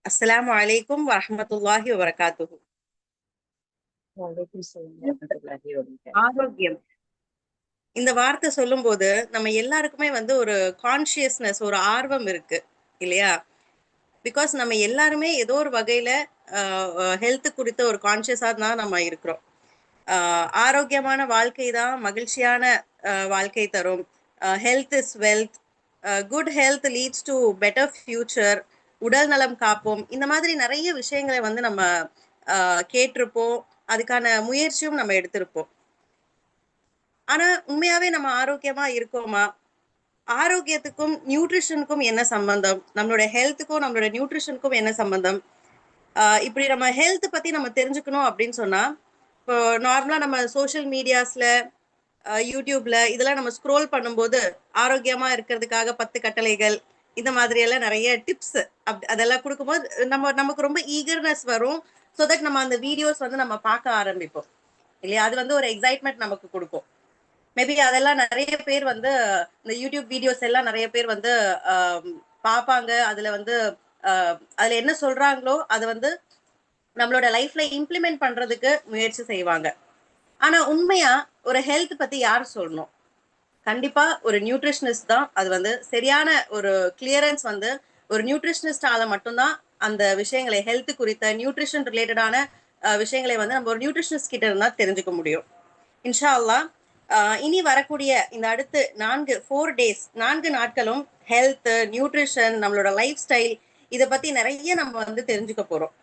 அஸ்ஸலாமு அலைக்கும் வரஹ்மத்துல்லாஹி வபரகாத்துஹு. ஆரோக்கியம் இந்த வார்த்தை சொல்லும்போது நம்ம எல்லாருக்குமே ஒரு கான்ஷியஸ்னஸ், ஒரு ஆர்வம் இருக்கு இல்லையா? பிகாஸ் நம்ம எல்லாருமே ஏதோ ஒரு வகையில ஹெல்த் குறித்த ஒரு கான்ஷியஸா தான் நம்ம இருக்கிறோம். ஆரோக்கியமான வாழ்க்கை தான் மகிழ்ச்சியான வாழ்க்கை தரும். Health is wealth. Good health leads to better future. உடல் நலம் காப்போம். இந்த மாதிரி நிறைய விஷயங்களை நம்ம கேட்டிருப்போம். அதுக்கான முயற்சியும் நம்ம எடுத்திருப்போம். ஆனா உண்மையாவே நம்ம ஆரோக்கியமா இருக்கோமா? ஆரோக்கியத்துக்கும் நியூட்ரிஷனுக்கும் என்ன சம்பந்தம்? நம்மளோட ஹெல்த்துக்கும் நம்மளோட நியூட்ரிஷனுக்கும் என்ன சம்பந்தம்? இப்படி நம்ம ஹெல்த் பத்தி நம்ம தெரிஞ்சுக்கணும் அப்படின்னு சொன்னா, இப்போ நார்மலா நம்ம சோஷியல் மீடியாஸ்ல, யூடியூப்ல இதெல்லாம் நம்ம ஸ்க்ரோல் பண்ணும்போது ஆரோக்கியமா இருக்கிறதுக்காக 10 கட்டளைகள் இந்த மாதிரி எல்லாம் நிறைய டிப்ஸ் அதெல்லாம் கொடுக்கும்போது நமக்கு ரொம்ப ஈகர்னஸ் வரும். ஸோ தட் நம்ம அந்த வீடியோஸ் நம்ம பார்க்க ஆரம்பிப்போம் இல்லையா? அது ஒரு எக்ஸைட்மெண்ட் நமக்கு கொடுக்கும். மேபி அதெல்லாம் நிறைய பேர் இந்த யூடியூப் வீடியோஸ் எல்லாம் நிறைய பேர் பார்ப்பாங்க. அதுல அதுல என்ன சொல்றாங்களோ அதை நம்மளோட லைஃப்ல இம்ப்ளிமெண்ட் பண்றதுக்கு முயற்சி செய்வாங்க. ஆனா உண்மையா ஒரு ஹெல்த் பத்தி யார் சொல்லணும்? கண்டிப்பா ஒரு நியூட்ரிஷனிஸ்ட் தான். அது சரியான ஒரு கிளியரன்ஸ் ஒரு நியூட்ரிஷனிஸ்டால மட்டும்தான் அந்த விஷயங்களை, ஹெல்த் குறித்த நியூட்ரிஷன் ரிலேட்டடான விஷயங்களை நம்ம ஒரு நியூட்ரிஷனிஸ்ட் கிட்ட இருந்தா தெரிஞ்சுக்க முடியும். இன்ஷா அல்லாஹ் இனி வரக்கூடிய இந்த அடுத்து 4 days 4 நாட்களும் ஹெல்த், நியூட்ரிஷன், நம்மளோட லைஃப் ஸ்டைல் இதை பத்தி நிறைய நம்ம தெரிஞ்சுக்க போறோம்.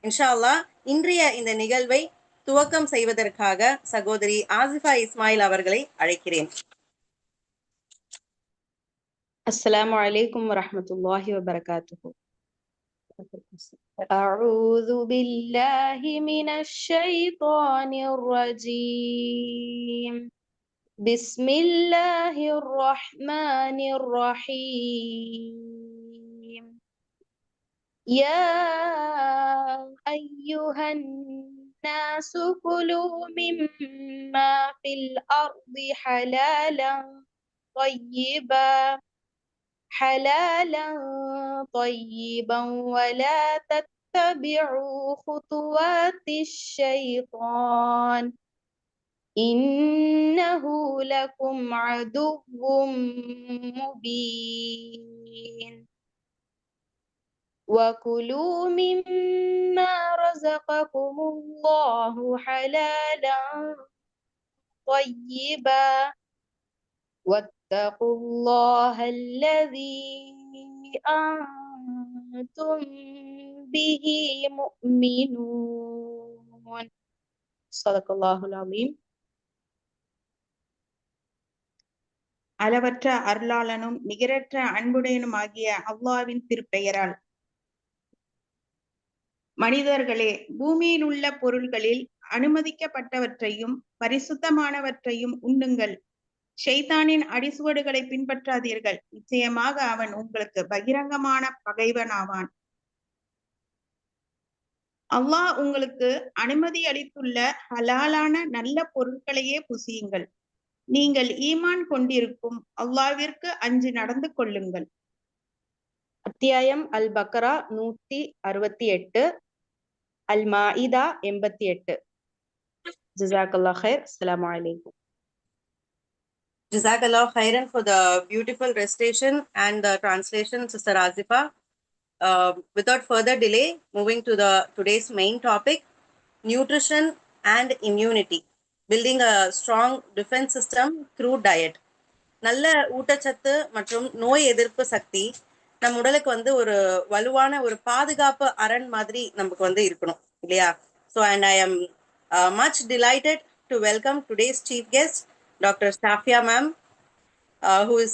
இன்ஷா அல்லாஹ் இன்றைய இந்த நிகழ்வை துவக்கம் செய்வதற்காக சகோதரி ஆசிஃபா இஸ்மாயில் அவர்களை அழைக்கிறேன். السلام عليكم ورحمة الله وبركاته. أعوذ بالله من الشيطان الرجيم. بسم الله الرحمن الرحيم. يا أيها الناس كلوا مما في الأرض حلالا طيبا ولا تتبعوا خطوات الشيطان إنه لكم عدو مبين. وكلوا مما رزقكم الله حلالا طيبا واتقوا الله الذي أنتم به مؤمنون. صدق الله العظيم. அளவற்ற அருளாளனும் நிகரற்ற அன்புடையனும் ஆகிய அல்லாஹ்வின் திருப்பெயரால். மனிதர்களே, பூமியில் உள்ள பொருள்களில் அனுமதிக்கப்பட்டவற்றையும் பரிசுத்தமானவற்றையும் உண்ணுங்கள். ஷைத்தானின் அடிசுவடுகளை பின்பற்றாதீர்கள். நிச்சயமாக அவன் உங்களுக்கு பகிரங்கமான பகைவனாவான். அல்லாஹ் உங்களுக்கு அனுமதி அளித்துள்ள ஹலாலான நல்ல பொருட்களையே புசியுங்கள். நீங்கள் ஈமான் கொண்டிருக்கும் அல்லாஹ்விற்கு அஞ்சி நடந்து கொள்ளுங்கள். அத்தியாயம் அல் பக்ரா 168, அல் மாஇதா 88. ஜஸாக்கல்லாஹ் கைர். அஸ்ஸலாமு அலைக்கும். Jazakallah khairan for the beautiful recitation and the translation, Sister Asifa. Without further delay, moving to today's main topic, nutrition and immunity, building a strong defense system through diet. நல்ல ஊட்டச்சத்து மற்றும் நோய் எதிர்ப்பு சக்தி நம் உடலுக்கு ஒரு வலுவான ஒரு பாதுகாப்பு அரண் மாதிரி நமக்கு இருக்கணும் இல்லையா? So and I am much delighted to welcome today's chief guest, Dr. Shafiya ma'am, who is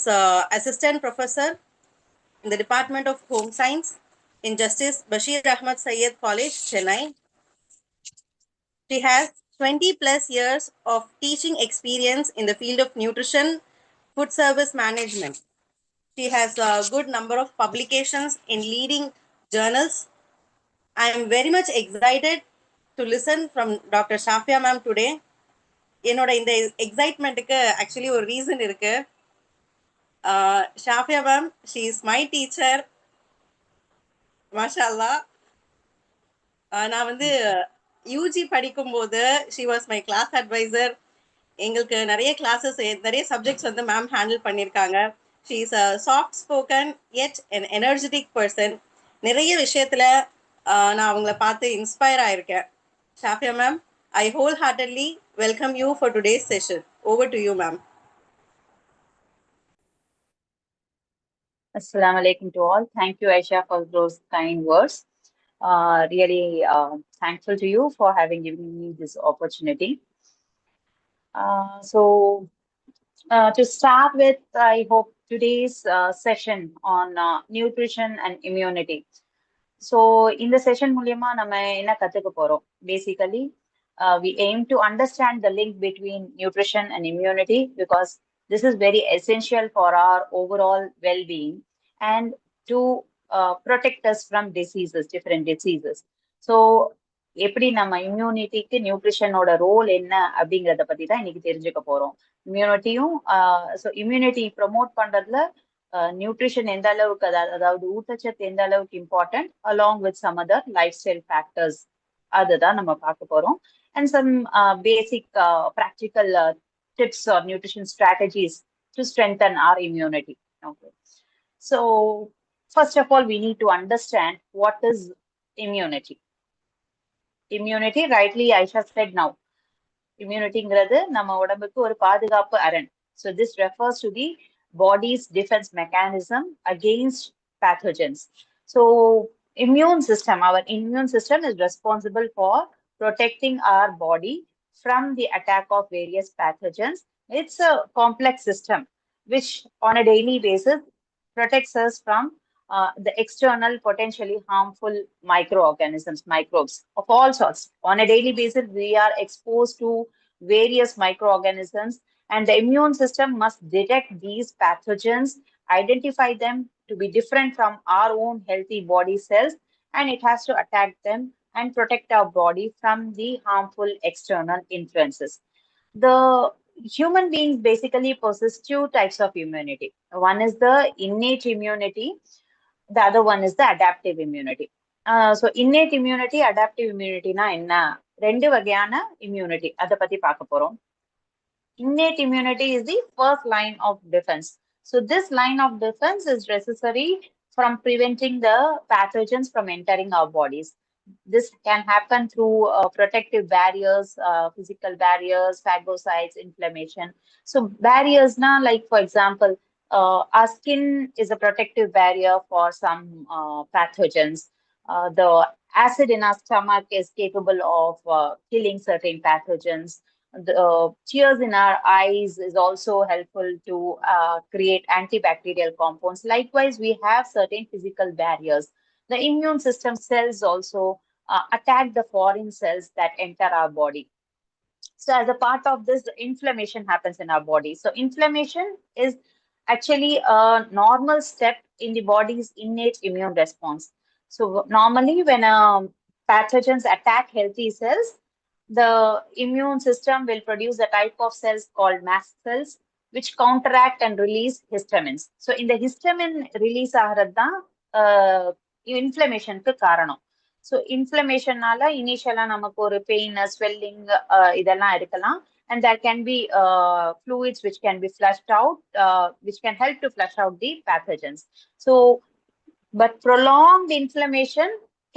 assistant professor in the Department of Home Science in Justice Bashir Ahmad Sayyed College, Chennai. She has 20 plus years of teaching experience in the field of nutrition, food service management. She has a good number of publications in leading journals. I am very much excited to listen from Dr. Shafiya ma'am today. என்னோட இந்த எக்ஸைட்மெண்ட்டுக்கு actually ஒரு reason இருக்கு. Shafiya ma'am, she is my teacher. மாஷா அல்லாஹ். நான் வந்து UG படிக்கும்போது she was my class adviser. எங்களுக்கு நிறைய கிளாஸஸ், நிறைய சப்ஜெக்ட்ஸ் வந்து மேம் ஹேண்டில் பண்ணியிருக்காங்க. She is a soft spoken and an energetic person. நிறைய விஷயத்தில் நான் அவங்கள பார்த்து இன்ஸ்பயர் ஆயிருக்கேன். Shafiya ma'am, I wholeheartedly welcome you for today's session. Over to you, ma'am. Assalamu alaikum to all. Thank you, Aisha, for those kind words. Really thankful to you for having given me this opportunity. To start with, I hope today's session on nutrition and immunity. So, in the session, மூலியமா நம்ம என்ன கத்துக்க போறோம்? Basically, we aim to understand the link between nutrition and immunity because this is very essential for our overall well-being and to protect us from diseases, different diseases. So, எப்படி நம்ம இம்யூனிட்டிக்கு நியூட்ரிஷனோட role என்ன அப்படிங்கிறத பத்தி தான் இன்னைக்கு தெரிஞ்சுக்க போறோம். இம்யூனிட்டியும் இம்யூனிட்டி ப்ரொமோட் பண்றதுல நியூட்ரிஷன் எந்த அளவுக்கு, அதாவது ஊட்டச்சத்து எந்த அளவுக்கு important, along with some other life style factors, அதுதான் நம்ம பார்க்க போறோம். And some basic practical tips or nutrition strategies to strengthen our immunity. Okay, so first of all we need to understand what is immunity. Immunity, rightly Aisha said now, immunityங்கிறது நம்ம உடம்புக்கு ஒரு பாதுகாப்பு அரண். So this refers to the body's defense mechanism against pathogens. So immune system, our immune system is responsible for protecting our body from the attack of various pathogens. It's a complex system which on a daily basis protects us from the external potentially harmful microorganisms, microbes of all sorts. On a daily basis, we are exposed to various microorganisms, and the immune system must detect these pathogens, identify them to be different from our own healthy body cells, and it has to attack them and protect our body from the harmful external influences. The human beings basically possess two types of immunity. One is the innate immunity, the other one is the adaptive immunity. So innate immunity, adaptive immunity na enna, rendu vagayana immunity adha patti paaka porom. Innate immunity is the first line of defense. So this line of defense is necessary from preventing the pathogens from entering our bodies. This can happen through protective barriers, physical barriers, phagocytes, inflammation. So barriers na, like for example, our skin is a protective barrier for some pathogens. The acid in our stomach is capable of killing certain pathogens. The tears in our eyes is also helpful to create antibacterial compounds. Likewise, we have certain physical barriers. The immune system cells also attack the foreign cells that enter our body. So as a part of this, inflammation happens in our body. So inflammation is actually a normal step in the body's innate immune response. So normally when pathogens attack healthy cells, the immune system will produce a type of cells called mast cells, which counteract and release histamines. So in the histamine release ஆகிறதுதான் inflammation க்கு காரணம். So inflammation நால initially நமக்கு ஒரு pain, swelling இதெல்லாம் இருக்கலாம், and there can be fluids which can be flushed out, which can help to flush out the pathogens. So but prolonged inflammation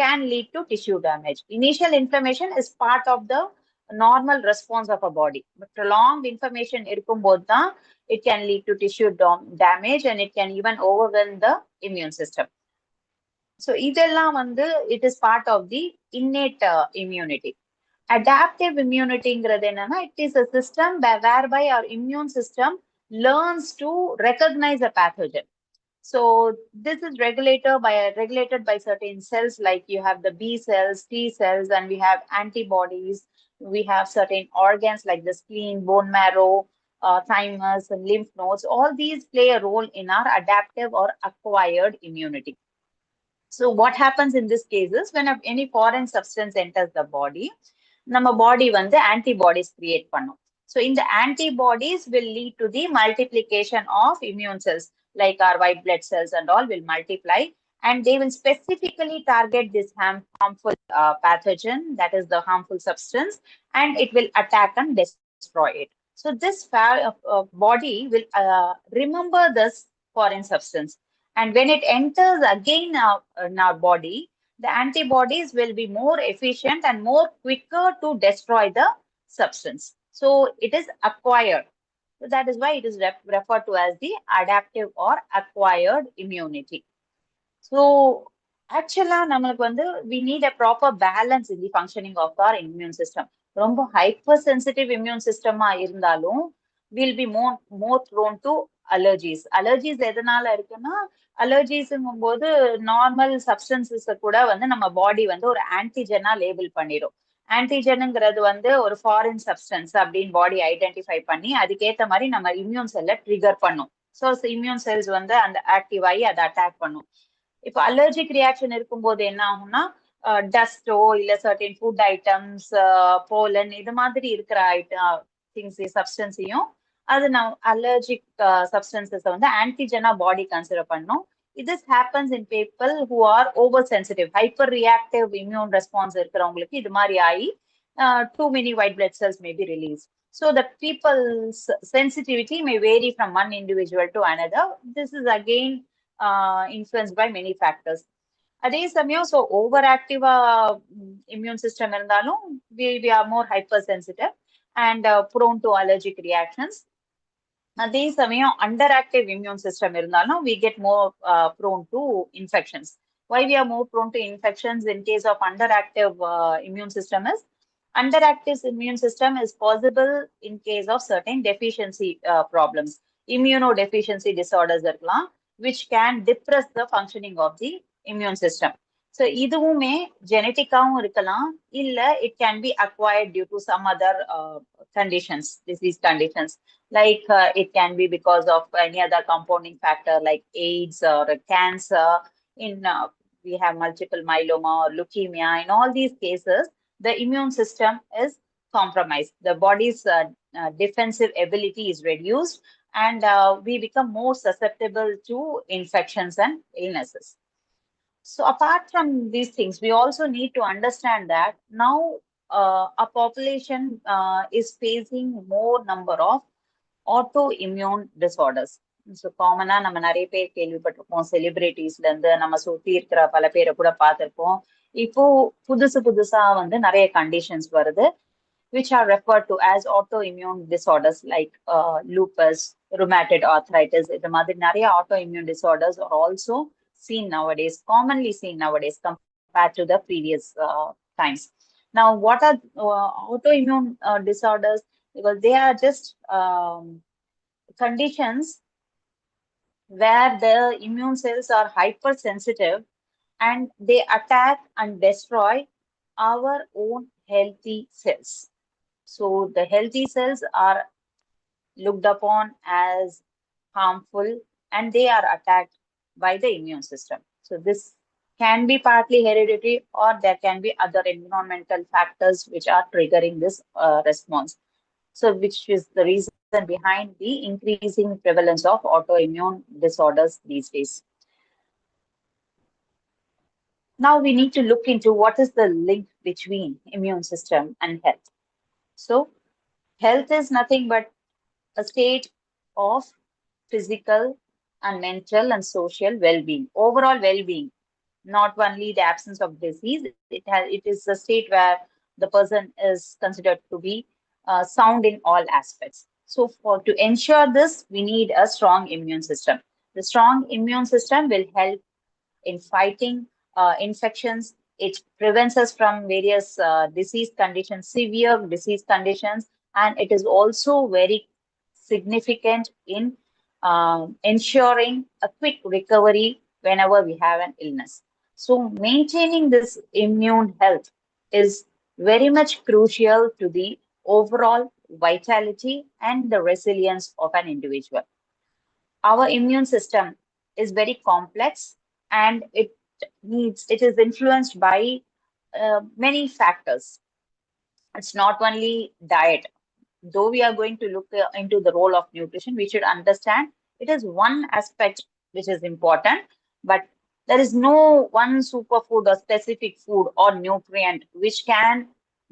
can lead to tissue damage. Initial inflammation is part of the normal response of a body, but prolonged inflammation இருக்கும்போது தான் it can lead to tissue damage, and it can even overwhelm the immune system. So இதெல்லாம் வந்து it is part of the innate immunity. Adaptive immunityங்கிறது என்னன்னா, it is a system whereby our immune system learns to recognize a pathogen. So this is regulated by certain cells, like you have the B cells, T cells, and we have antibodies. We have certain organs like the spleen, bone marrow, thymus, and lymph nodes. All these play a role in our adaptive or acquired immunity. So what happens in this case is, when any foreign substance enters the body, நம்ம body வந்து antibodies create பண்ணும். So in the antibodies will lead to the multiplication of immune cells, like our white blood cells and all will multiply, and they will specifically target this harmful pathogen, that is the harmful substance, and it will attack and destroy it. So this body will remember this foreign substance, and when it enters again in our body, the antibodies will be more efficient and more quicker to destroy the substance. So it is acquired. So that is why it is referred to as the adaptive or acquired immunity. So actually, we need a proper balance in the functioning of our immune system. ரொம்ப hypersensitive immune system இருந்தாலும் will be more prone to allergies. Allergies எதனால இருக்குன்னா, allergiesங்கும் போது normal substances கூட நம்ம பாடி ஒரு ஆன்டிஜெனா label பண்ணிடும். ஆன்டிஜெனுங்கிறது ஒரு ஃபாரின் சப்ஸ்டன்ஸ் அப்படின்னு பாடி ஐடென்டிஃபை பண்ணி அதுக்கேற்ற மாதிரி நம்ம இம்யூன் செல்லை ட்ரிகர் பண்ணும். ஸோ இம்யூன் செல்ஸ் அந்த ஆக்டிவ் ஆகி அதை அட்டாக் பண்ணும். இப்போ அலர்ஜிக் ரியாக்ஷன் இருக்கும்போது என்ன ஆகும்னா, டஸ்டோ இல்ல சர்டன் ஃபுட் ஐட்டம்ஸ், போலன் இது மாதிரி இருக்கிற திங்ஸ் சப்ஸ்டன்ஸையும் அது நம்ம அலர்ஜிக் சப்ஸ்டன்சஸ் ஆன்டிஜெனா பாடி கன்சிடர் பண்ணும். This happens in people who are oversensitive, hyperreactive immune response இருக்கிறவங்களுக்கு இது மாதிரி ஆகி too many white blood cells may be released. So the people's sensitivity may vary from one individual to another. This is again influenced by many factors. அதே சமயம் so over ஆக்டிவா immune system இருந்தாலும் we are more hypersensitive and prone to allergic reactions. அதே சமயம் under active immune system இருந்தாலும் we get more prone to infections. Why we are more prone to infections in case of underactive immune system is, underactive immune system is possible in case of certain deficiency problems. Immunodeficiency disorders இருக்கலாம், which can depress the functioning of the immune system. So இதுவுமே ஜெனட்டிக்காவும் இருக்கலாம், இல்ல it can be acquired due to some other conditions, disease conditions. Like it can be because of any other compounding factor like AIDS or cancer. In we have multiple myeloma or leukemia. In all these cases, the immune system is compromised. The body's defensive ability is reduced, and we become more susceptible to infections and illnesses. So apart from these things, we also need to understand that now our population is facing more number of autoimmune disorders. So காமனா நம்ம நிறைய பேர் கேள்விப்பட்டிருப்போம், செலிபிரிட்டிஸ்ல இருந்து நம்ம சுத்தி இருக்கிற பல பேரை கூட பார்த்திருப்போம். இப்போ புதுசா நிறைய கண்டிஷன்ஸ் வருது, which are referred to as autoimmune disorders like lupus, rheumatoid arthritis. இது மாதிரி நிறைய autoimmune disorders are also seen nowadays, commonly seen nowadays compared to the previous times. Now, what are autoimmune disorders? Because they are just conditions where the immune cells are hypersensitive and they attack and destroy our own healthy cells. So the healthy cells are looked upon as harmful and they are attacked by the immune system. So this can be partly hereditary, or there can be other environmental factors which are triggering this response. So which is the reason behind the increasing prevalence of autoimmune disorders these days. Now we need to look into what is the link between immune system and health. So health is nothing but a state of physical and mental and social well-being, overall well-being, not only the absence of disease. It is a state where the person is considered to be sound in all aspects. So to ensure this, we need a strong immune system. The strong immune system will help in fighting infections. It prevents us from various disease conditions, severe disease conditions, and it is also very significant in ensuring a quick recovery whenever we have an illness. So maintaining this immune health is very much crucial to the overall vitality and the resilience of an individual. Our immune system is very complex and it is influenced by many factors. It's not only diet. Though we are going to look into the role of nutrition, we should understand it is one aspect which is important, but There is no one superfood or specific food or nutrient which can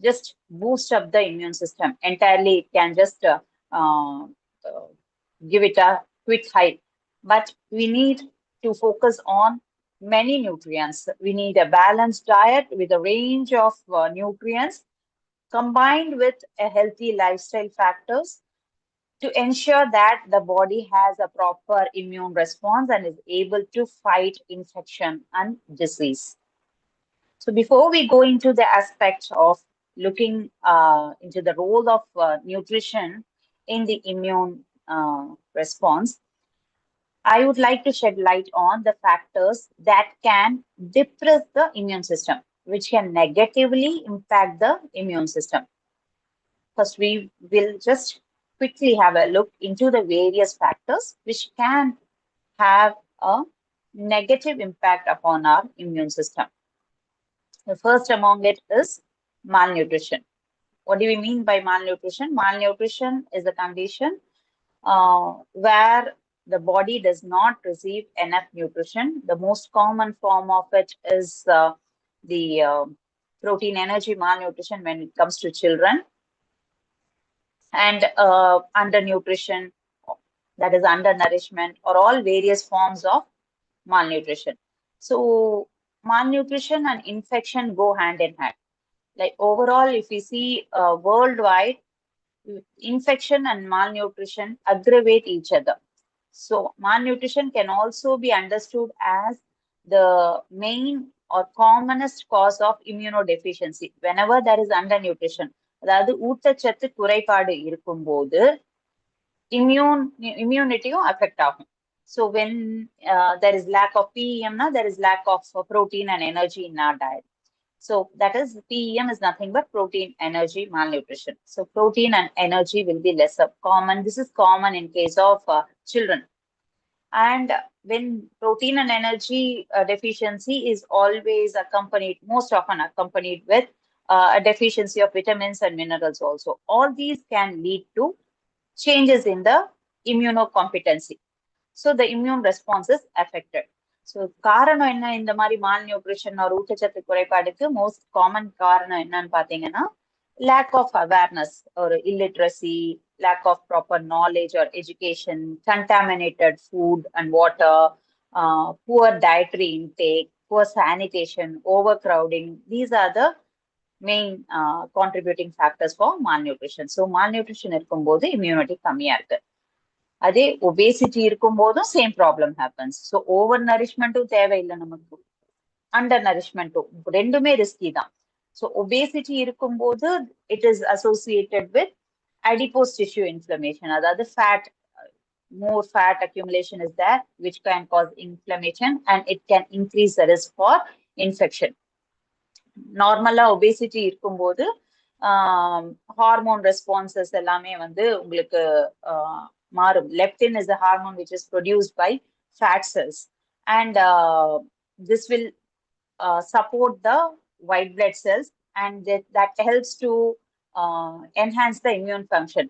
just boost up the immune system entirely. It can just uh, give it a quick high. But we need to focus on many nutrients. We need a balanced diet with a range of nutrients combined with a healthy lifestyle factors to ensure that the body has a proper immune response and is able to fight infection and disease. So before we go into the aspect of looking into the role of nutrition in the immune response, I would like to shed light on the factors that can depress the immune system, which can negatively impact the immune system. First, we will just quickly have a look into the various factors which can have a negative impact upon our immune system. The first among it is malnutrition. What do we mean by malnutrition? Malnutrition is a condition where the body does not receive enough nutrition. The most common form of it is the protein energy malnutrition when it comes to children, and undernutrition, that is undernourishment, or all various forms of malnutrition. So malnutrition and infection go hand in hand. Like overall, if we see worldwide, infection and malnutrition aggravate each other. So malnutrition can also be understood as the main or commonest cause of immunodeficiency. Whenever there is undernutrition, அதாவது ஊட்டச்சத்து குறைபாடு இருக்கும்போது immunity affect ஆகும். So when there is lack of PEM, there is lack of protein and energy in our diet. So that is, PEM is nothing but protein energy malnutrition. So protein and energy will be lesser common. This is common in case of children. And when protein and energy deficiency is always accompanied, most often accompanied with a deficiency of vitamins and minerals also. All these can lead to changes in the immunocompetency. So the immune response is affected. So காரணம் என்ன இந்த மாதிரி malnutrition or ஊட்டச்சத்து குறைபாடுக்கு? most common காரணம் என்னன்னு பாத்தீங்கன்னா lack of awareness or illiteracy, lack of proper knowledge or education, contaminated food and water, poor dietary intake, poor sanitation, overcrowding. These are the main contributing factors for malnutrition. So malnutrition இருக்கும்போது immunity கம்மியா இருக்கு. அதே obesity இருக்கும் போதும் same problem happens. So over நரிஷ்மெண்ட்டும் தேவையில்லை நமக்கு, under நரிஷ்மெண்ட்டும் ரெண்டுமே ரிஸ்கி தான். ஸோ ஒபேசிட்டி இருக்கும்போது it is associated with adipose tissue inflammation, அதாவது fat, more fat accumulation is there which can cause inflammation and it can increase the risk for infection. நார்மலா obesity இருக்கும்போது ஹார்மோன் ரெஸ்பான்சஸ் எல்லாமே வந்து உங்களுக்கு மாறும். Leptin is a hormone which is produced by fat cells, and this will support the white blood cells, and that helps to enhance the immune function.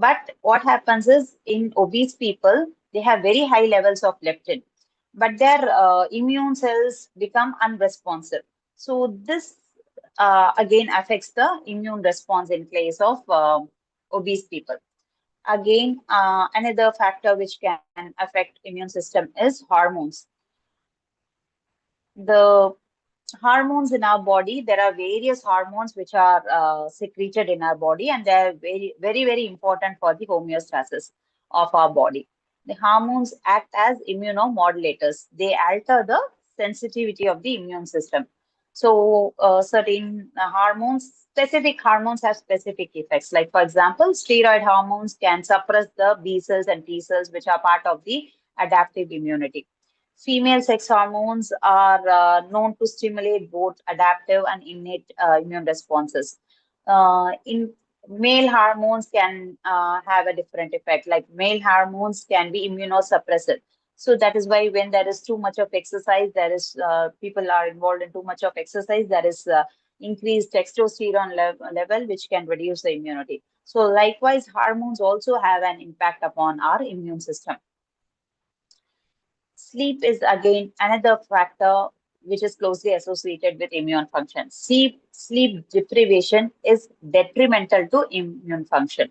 But what happens is, in obese people, they have very high levels of leptin, but their immune cells become unresponsive. So this again affects the immune response in case of obese people. Again, another factor which can affect immune system is hormones. The hormones in our body, there are various hormones which are secreted in our body, and they are very, very, very important for the homeostasis of our body. The hormones act as immunomodulators. They alter the sensitivity of the immune system. So certain hormones, specific hormones have specific effects. Like for example, steroid hormones can suppress the B cells and T cells, which are part of the adaptive immunity. Female sex hormones are known to stimulate both adaptive and innate immune responses. In male hormones can have a different effect. Like male hormones can be immunosuppressive. So that is why when there is too much of exercise, there is people are involved in too much of exercise, there is increased testosterone level, which can reduce the immunity. So likewise, hormones also have an impact upon our immune system. sleep is again another factor which is closely associated with immune function. Sleep deprivation is detrimental to immune function.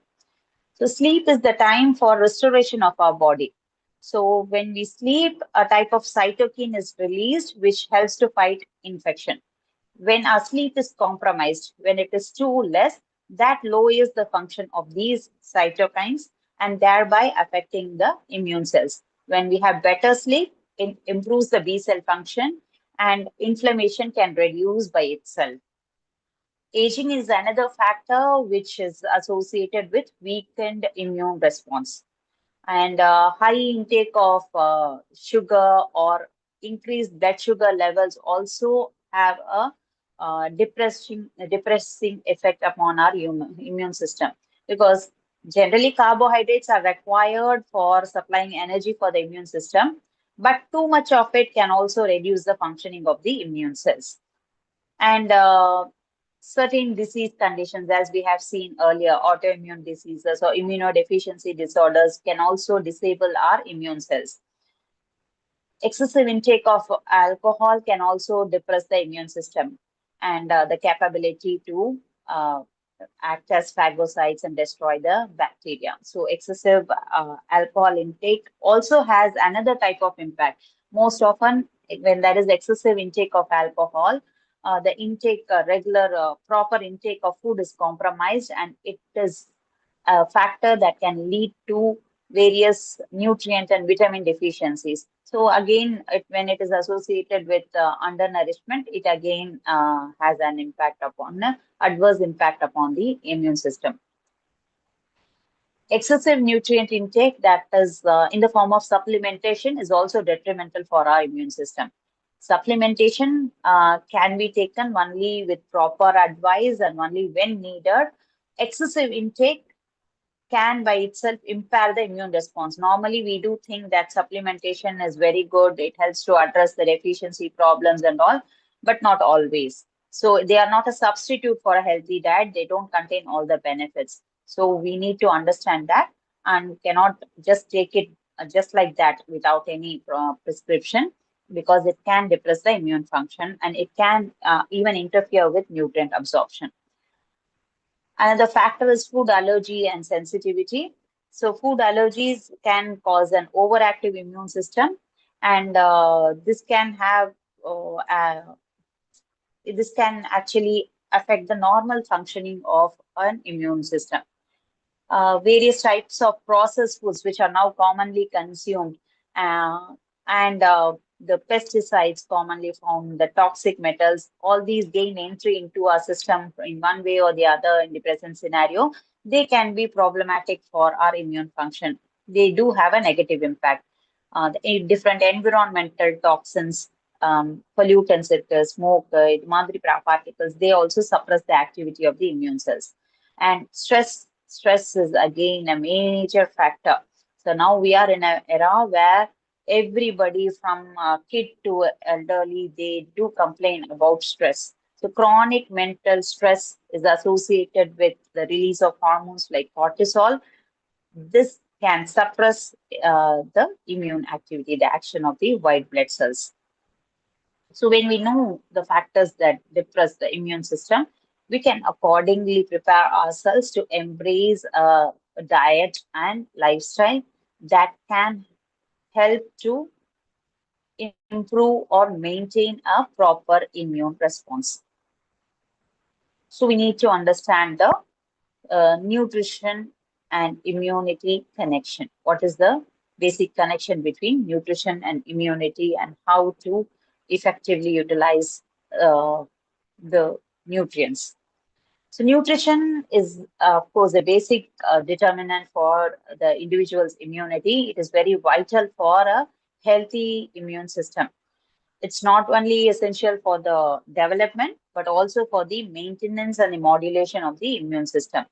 So sleep is the time for restoration of our body. So when we sleep, a type of cytokine is released, which helps to fight infection. When our sleep is compromised, when it is too less, that lowers the function of these cytokines and thereby affecting the immune cells. When we have better sleep, it improves the B cell function and inflammation can reduce by itself. Aging is another factor which is associated with weakened immune response. And high intake of sugar or increased blood sugar levels also have a depressing effect upon our immune system, because generally carbohydrates are required for supplying energy for the immune system, but too much of it can also reduce the functioning of the immune cells. And certain disease conditions, as we have seen earlier, autoimmune diseases or immunodeficiency disorders can also disable our immune cells. Excessive intake of alcohol can also depress the immune system and the capability to act as phagocytes and destroy the bacteria. So excessive alcohol intake also has another type of impact. Most often, when there is excessive intake of alcohol, the intake, regular proper intake of food is compromised, and it is a factor that can lead to various nutrient and vitamin deficiencies. So again, when it is associated with undernourishment, it again has an impact upon adverse impact upon the immune system. Excessive nutrient intake, that is in the form of supplementation, is also detrimental for our immune system. Supplementation can be taken only with proper advice and only when needed. Excessive intake can by itself impair the immune response. Normally, we do think that supplementation is very good. It helps to address the deficiency problems and all, but not always. So they are not a substitute for a healthy diet. They don't contain all the benefits. So we need to understand that and cannot just take it just like that without any prescription, because it can depress the immune function and it can even interfere with nutrient absorption. Another factor is food allergy and sensitivity. So food allergies can cause an overactive immune system, and this can actually affect the normal functioning of an immune system. Various types of processed foods which are now commonly consumed, and the pesticides commonly found, the toxic metals, all these gain entry into our system in one way or the other in the present scenario. They can be problematic for our immune function. They do have a negative impact. The different environmental toxins, pollutants, smoke, madri particles, they also suppress the activity of the immune cells. And stress is again a major factor. So now we are in an era where everybody from kid to elderly, they do complain about stress. So chronic mental stress is associated with the release of hormones like cortisol. This can suppress the immune activity, the action of the white blood cells. So when we know the factors that depress the immune system, we can accordingly prepare ourselves to embrace a diet and lifestyle that can help to improve or maintain a proper immune response. So we need to understand the nutrition and immunity connection. What is the basic connection between nutrition and immunity, and how to effectively utilize the nutrients? So nutrition is, of course, a basic determinant for the individual's immunity. It is very vital for a healthy immune system. It's not only essential for the development, but also for the maintenance and the modulation of the immune system.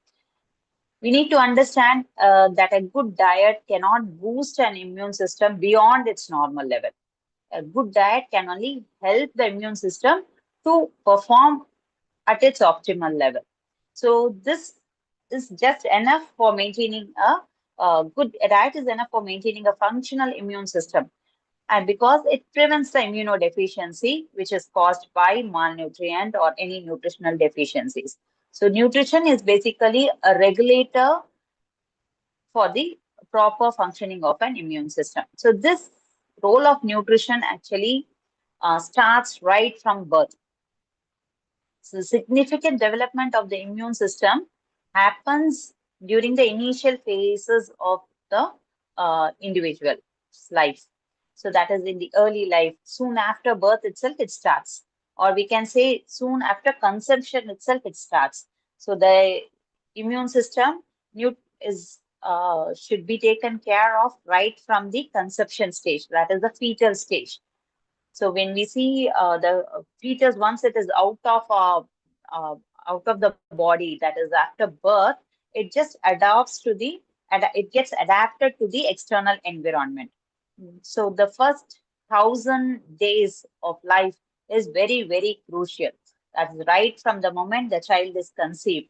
We need to understand that a good diet cannot boost an immune system beyond its normal level. A good diet can only help the immune system to perform at its optimal level. So this is just enough for maintaining a good diet is enough for maintaining a functional immune system. and because it prevents the immunodeficiency, which is caused by malnutrient or any nutritional deficiencies. So nutrition is basically a regulator for the proper functioning of an immune system. So this role of nutrition actually starts right from birth. So significant development of the immune system happens during the initial phases of the individual's life. So that is in the early life, soon after birth itself, it starts. Or we can say soon after conception itself, it starts. So the immune system is should be taken care of right from the conception stage, that is the fetal stage. So when we see the fetus, once it is uh, out of the body, that is after birth, it just adapts to it gets adapted to the external environment. So the first 1,000 days of life is very, very crucial. That's right from the moment the child is conceived.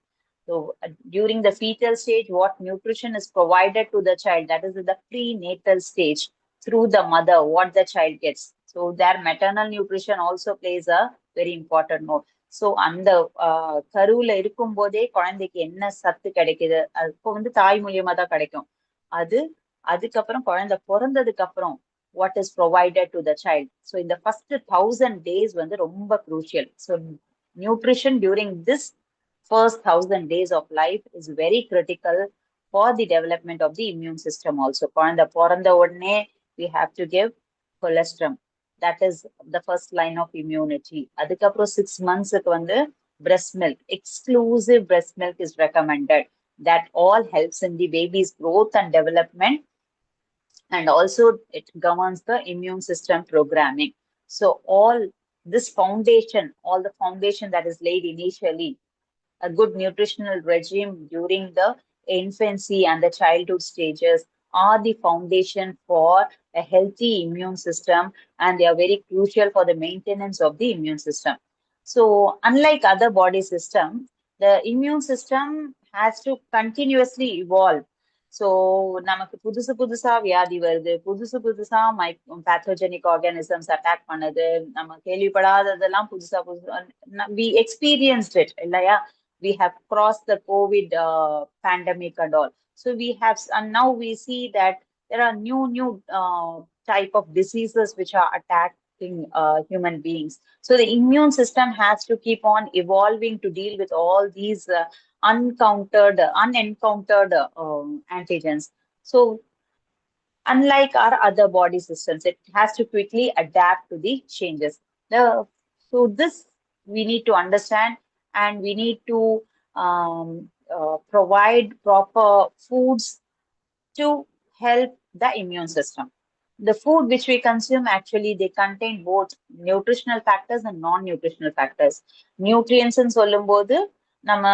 So during the fetal stage, what nutrition is provided to the child, that is in the prenatal stage, through the mother, what the child gets. So their maternal nutrition also plays a very important role. So அந்த கருவுல இருக்கும் போதே குழந்தைக்கு என்ன சத்து கிடைக்குது, இப்போ வந்து தாய் மூலியமா தான் கிடைக்கும் அது. அதுக்கப்புறம் குழந்தை பிறந்ததுக்கு அப்புறம் what is provided to the child. So in the first 1,000 days வந்து ரொம்ப crucial. So nutrition during this first 1,000 days of life is very critical for the development of the immune system also. குழந்தை பிறந்த உடனே we have to give colostrum. That is the first line of immunity. அதுக்கப்புறம் 6 months வந்து breast milk, exclusive breast milk is recommended. That all helps in the baby's growth and development, and also it governs the immune system programming. So all this foundation, all the foundation that is laid initially, a good nutritional regime during the infancy and the childhood stages are the foundation for a healthy immune system, and they are very crucial for the maintenance of the immune system. So unlike other body systems, the immune system has to continuously evolve. So நமக்கு புதுசு புதுசா வியாதி வருது, புதுசு புதுசா pathogenic organisms attack பண்ணுது, நம்ம கேள்விப்படாததெல்லாம் புதுசா புதுசா we experienced it இல்லையா. We have crossed the COVID pandemic and all. So we have, and now we see that there are new type of diseases which are attacking human beings. So the immune system has to keep on evolving to deal with all these unencountered antigens. So unlike our other body systems, it has to quickly adapt to the changes. So this we need to understand, and we need to provide proper foods to help the immune system. The food which we consume, actually they contain both nutritional factors and non-nutritional factors. Nutrients ன்னு சொல்லும்போது நம்ம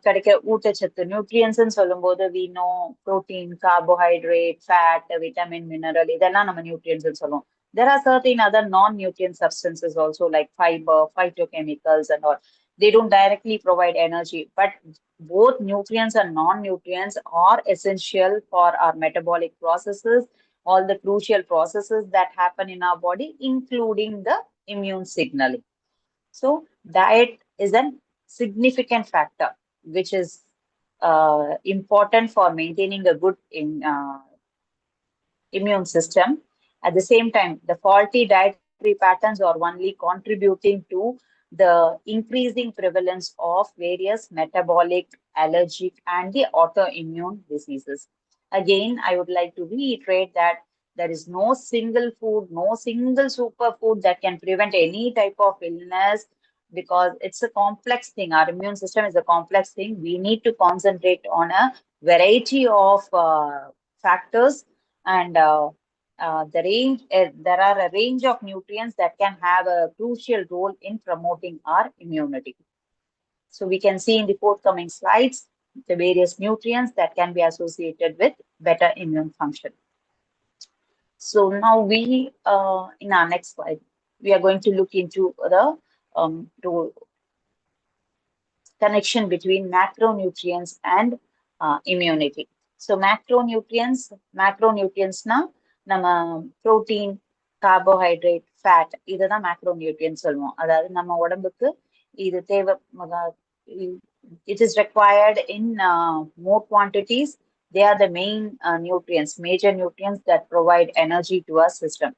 கிடைக்கிற ஊட்டச்சத்து, nutrients சொல்லும்போது we know protein, carbohydrate, fat, vitamin, mineral, இதெல்லாம் நம்ம nutrients சொல்லுவோம். There are certain other non-nutrient substances also, like fiber, phytochemicals and all. They don't directly provide energy, but both nutrients and non-nutrients are essential for our metabolic processes, all the crucial processes that happen in our body, including the immune signaling. So diet is a significant factor which is important for maintaining a good immune system. At the same time, the faulty dietary patterns are only contributing to the increasing prevalence of various metabolic, allergic, and the autoimmune diseases. Again, I would like to reiterate that there is no single food, no single superfood that can prevent any type of illness, because it's a complex thing. Our immune system is a complex thing. We need to concentrate on a variety of factors, and there are a range of nutrients that can have a crucial role in promoting our immunity. So we can see in the forthcoming slides the various nutrients that can be associated with better immune function. So now we, in our next slide, we are going to look into the connection between macronutrients and immunity. So macronutrients na நம்ம protein, carbohydrate, fat இதுதான் மேக்ரோநியூட்ரியன்ஸ் சொல்லுவோம். அதாவது நம்ம உடம்புக்கு இது தேவை. It is required in more quantities. They are the main nutrients, major nutrients that provide energy to our system.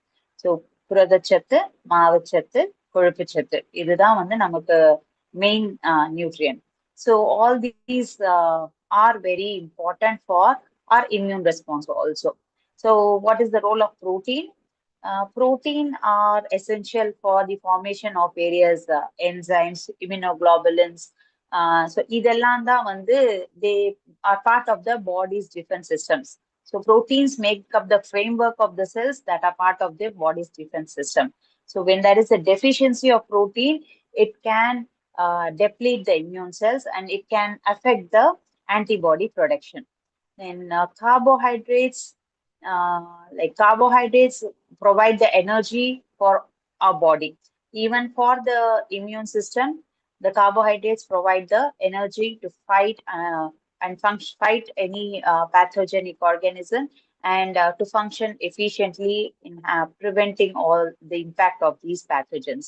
So புரதச்சத்து, மாவுச்சத்து, கொழுப்புச்சத்து இதுதான் வந்து நமக்கு main nutrient. So all these are very important for our immune response also. So what is the role of protein? Protein are essential for the formation of various enzymes, immunoglobulins. So இதெல்லாம் தான் வந்து they are part of the body's defense systems. So proteins make up the framework of the cells that are part of the body's defense system. So when there is a deficiency of protein, it can deplete the immune cells and it can affect the antibody production. Then carbohydrates provide the energy for our body. Even for the immune system, the carbohydrates provide the energy to fight and fight any pathogenic organism and to function efficiently in preventing all the impact of these pathogens.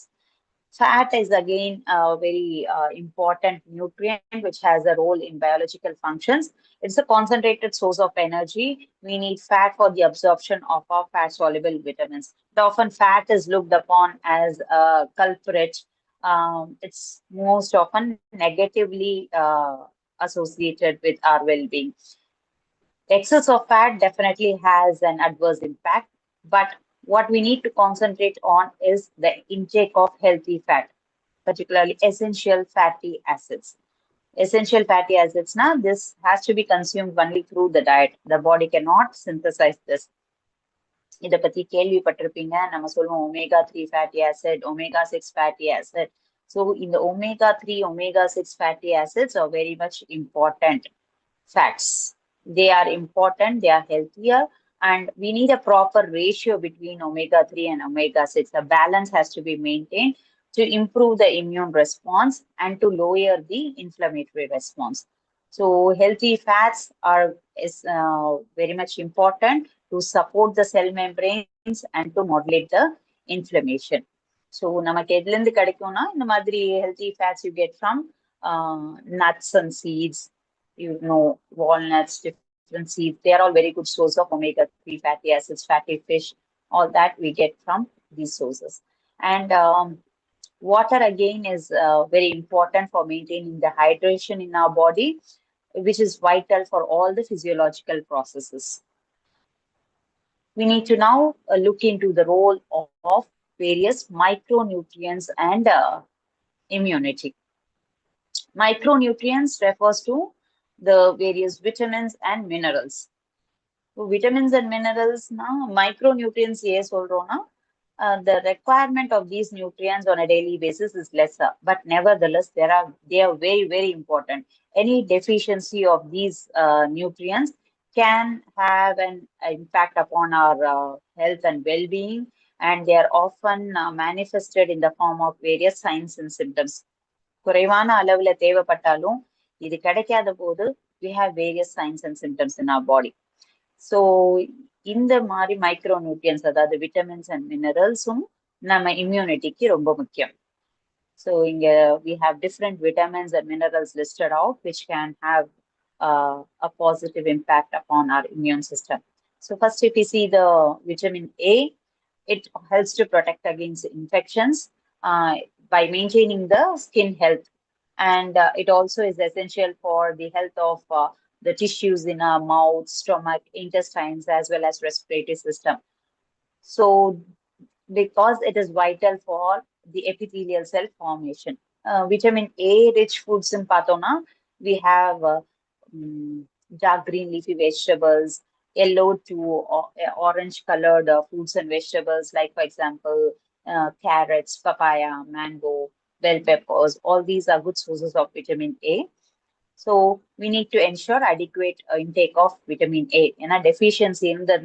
Fat is again a very important nutrient which has a role in biological functions. It's a concentrated source of energy. We need fat for the absorption of our fat-soluble vitamins. Often fat is looked upon as a culprit. It's most often negatively associated with our well-being. Excess of fat definitely has an adverse impact, but what we need to concentrate on is the intake of healthy fat, particularly essential fatty acids. Essential fatty acids, now this has to be consumed only through the diet. The body cannot synthesize this. இதை பத்தி கேள்விப்பட்டிருப்பீங்க. நம்ம சொல்லுவோம் omega-3 fatty acid, omega-6 fatty acid. So இந்த omega-3, omega-6 fatty acids are very much important fats. They are important, they are healthier, and we need a proper ratio between omega-3 and omega-6. The balance has to be maintained to improve the immune response and to lower the inflammatory response. So healthy fats are very much important to support the cell membranes and to modulate the inflammation. So நமக்கு எதுல இருந்து கிடைக்கும்னா இந்த மாதிரி healthy fats you get from nuts and seeds, walnuts, different seeds. They are all very good source of omega-3 fatty acids, fatty fish, all that we get from these sources. And water again is very important for maintaining the hydration in our body, which is vital for all the physiological processes. We need to now look into the role of various micronutrients and immunity. Micronutrients refers to the various vitamins and minerals. So vitamins and minerals, micronutrients the requirement of these nutrients on a daily basis is lesser, but nevertheless they are very, very important. Any deficiency of these nutrients can have an impact upon our health and well-being, and they are often manifested in the form of various signs and symptoms. குறைவான அளவுல தேவைப்பட்டாலும் இது கிடைக்காத போது we have various signs and symptoms in our body. So இந்த மாதிரி micronutrients அதாவது vitamins and மினரல்ஸும் நம்ம இம்யூனிட்டிக்கு ரொம்ப முக்கியம். So இங்க we have different vitamins and minerals listed out which can have a positive impact upon our immune system. So first, if you see the vitamin A, it helps to protect against infections by maintaining the skin health, and it also is essential for the health of the tissues in our mouth, stomach, intestines, as well as respiratory system. So because it is vital for the epithelial cell formation. Vitamin A rich foods in Patona, we have dark green leafy vegetables, yellow to orange colored fruits and vegetables, like for example, carrots, papaya, mango, bell peppers. All these are good sources of vitamin A. So we need to ensure adequate intake of vitamin A. In a deficiency in that,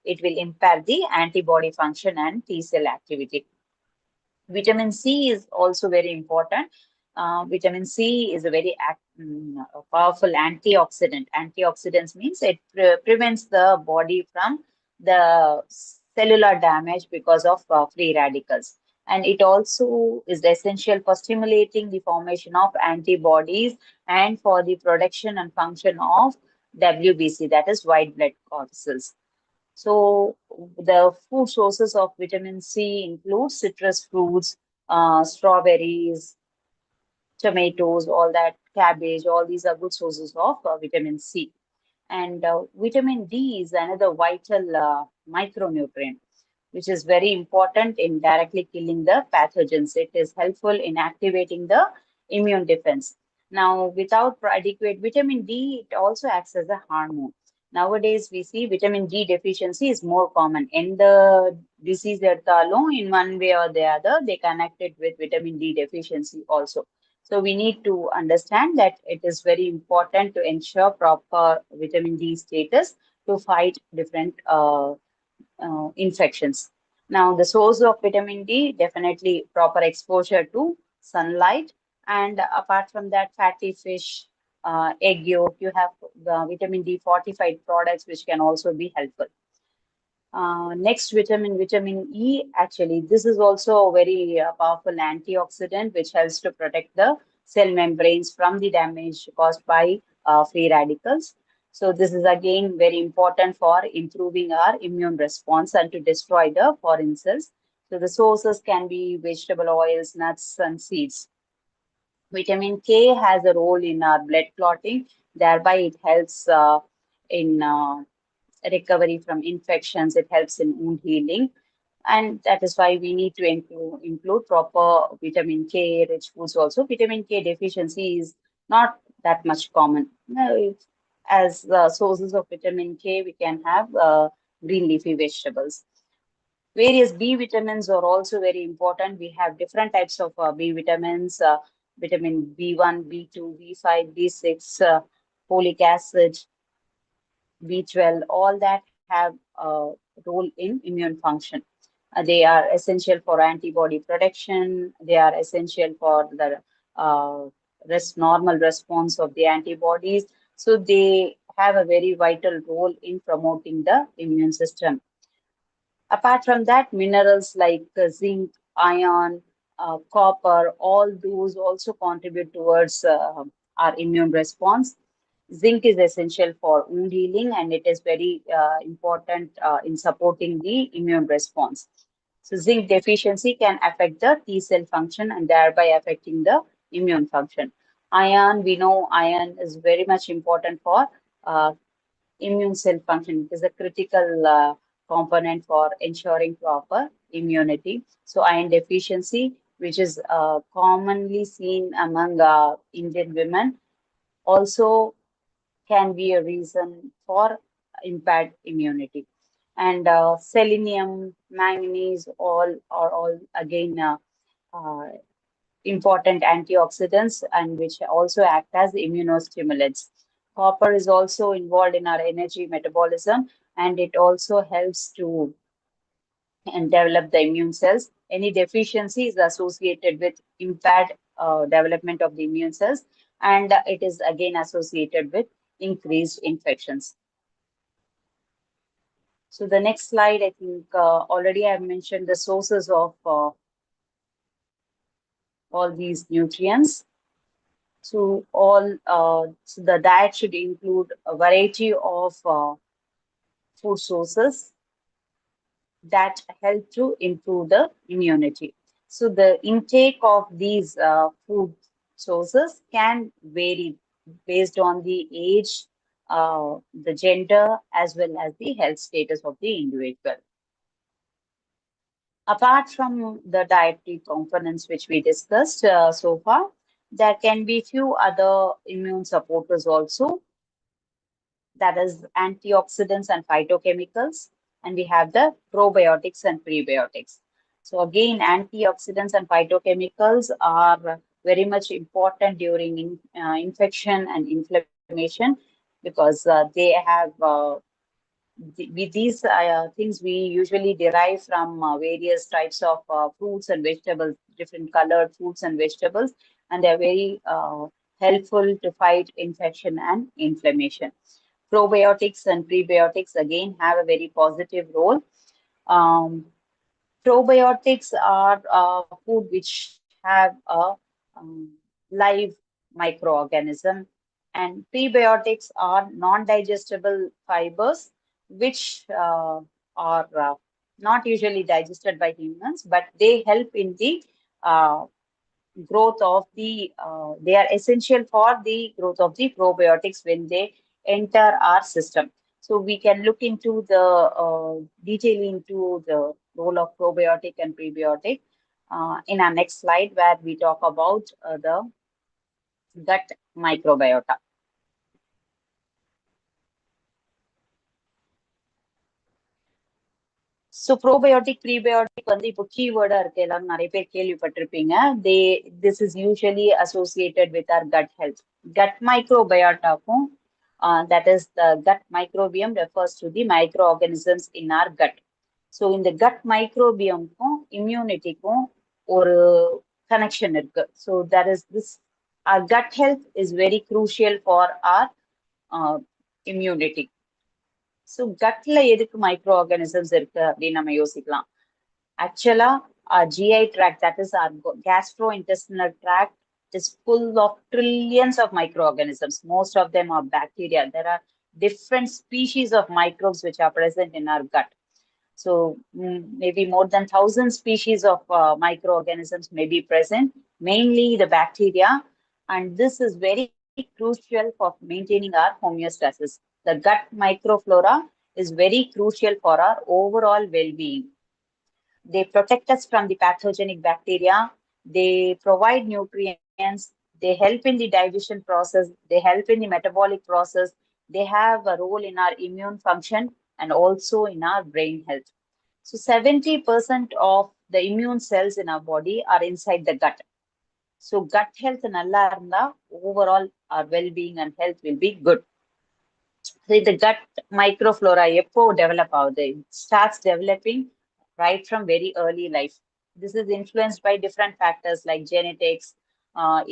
it will impact the antibody function and T cell activity. Vitamin C is also very important. Vitamin C is a very powerful antioxidant. Antioxidants means it prevents the body from the cellular damage because of free radicals. And it also is essential for stimulating the formation of antibodies and for the production and function of WBC, that is white blood corpuscles. So the food sources of vitamin C include citrus fruits, strawberries, tomatoes, all that, cabbage, all these are good sources of vitamin C. And vitamin D is another vital micronutrient, which is very important in directly killing the pathogens. It is helpful in activating the immune defense. Now, without adequate vitamin D, it also acts as a hormone. Nowadays, we see vitamin D deficiency is more common. In the disease in one way or the other, they connect it with vitamin D deficiency also. So we need to understand that it is very important to ensure proper vitamin D status to fight different infections. Now, the source of vitamin D, definitely proper exposure to sunlight. And apart from that, fatty fish, egg yolk, you have the vitamin D fortified products, which can also be helpful. Next vitamin E, actually, this is also a very powerful antioxidant which helps to protect the cell membranes from the damage caused by free radicals. So this is again very important for improving our immune response and to destroy the foreign cells. So the sources can be vegetable oils, nuts, and seeds. Vitamin K has a role in our blood clotting, thereby it helps in recovery from infections, it helps in wound healing. And that is why we need to include proper vitamin K rich foods also. Vitamin K deficiency is not that much common. As sources of vitamin K, we can have green leafy vegetables. Various B vitamins are also very important. We have different types of B vitamins, vitamin B1, B2, B5, B6, folic acid, B12, all that have a role in immune function. They are essential for antibody protection. They are essential for the normal response of the antibodies. So they have a very vital role in promoting the immune system. Apart from that, minerals like zinc, iron, copper, all those also contribute towards our immune response. Zinc is essential for wound healing and it is very important in supporting the immune response. So zinc deficiency can affect the T cell function and thereby affecting the immune function. Iron, we know iron is very much important for immune cell function. It is a critical component for ensuring proper immunity. So iron deficiency, which is commonly seen among Indian women, also can be a reason for impaired immunity. And selenium, manganese, all are all again uh, important antioxidants and which also act as immunostimulants. Copper is also involved in our energy metabolism and it also helps to and develop the immune cells. Any deficiency is associated with impaired development of the immune cells and it is again associated with increased infections. So the next slide, I think already I've mentioned the sources of all these nutrients. So so the diet should include a variety of food sources that help to improve the immunity. So the intake of these food sources can vary based on the age, the gender, as well as the health status of the individual. Apart from the dietary components which we discussed so far, there can be few other immune supporters also, that is antioxidants and phytochemicals, and we have the probiotics and prebiotics. So again, antioxidants and phytochemicals are very much important during infection and inflammation because they have these things we usually derive from various types of fruits and vegetables, different colored fruits and vegetables, and they're very helpful to fight infection and inflammation. Probiotics and prebiotics again have a very positive role. Um, Probiotics are food which have a live microorganism, and prebiotics are non-digestible fibers which are not usually digested by humans, but they help in the uh, growth of they are essential for the growth of the probiotics when they enter our system. So we can look into the detail into the role of probiotic and prebiotic in our next slide, where we talk about the gut microbiota. So probiotic, prebiotic வந்து இப்போ keyword இருக்கு, எல்லாரும் நிறைய பேர் கேள்விப்பட்டிருப்பீங்க. This is usually associated with our gut health. Gut microbiota, that is the gut microbiome refers to the microorganisms in our gut. So in the gut microbiome immunity ஒரு connection இருக்கு. So that is this, our gut health is very crucial for our immunity. So கட்ல எதுக்கு micro organisms இருக்கு அப்படின்னு நம்ம யோசிக்கலாம். ஆக்சுவலா GI tract, that is our gastrointestinal tract, is full of trillions of microorganisms. Most of them are bacteria. There are different species of microbes which are present in our gut. So maybe more than 1,000 species of microorganisms may be present, mainly the bacteria, and this is very crucial for maintaining our homeostasis. The gut microflora is very crucial for our overall well-being. They protect us from the pathogenic bacteria, they provide nutrients, they help in the digestion process, they help in the metabolic process, they have a role in our immune function and also in our brain health. So 70% of the immune cells in our body are inside the gut. So gut health nalla irundha, overall our well-being and health will be good. So the gut microflora எப்போ develop ஆகுது? It starts developing right from very early life. This is influenced by different factors like genetics,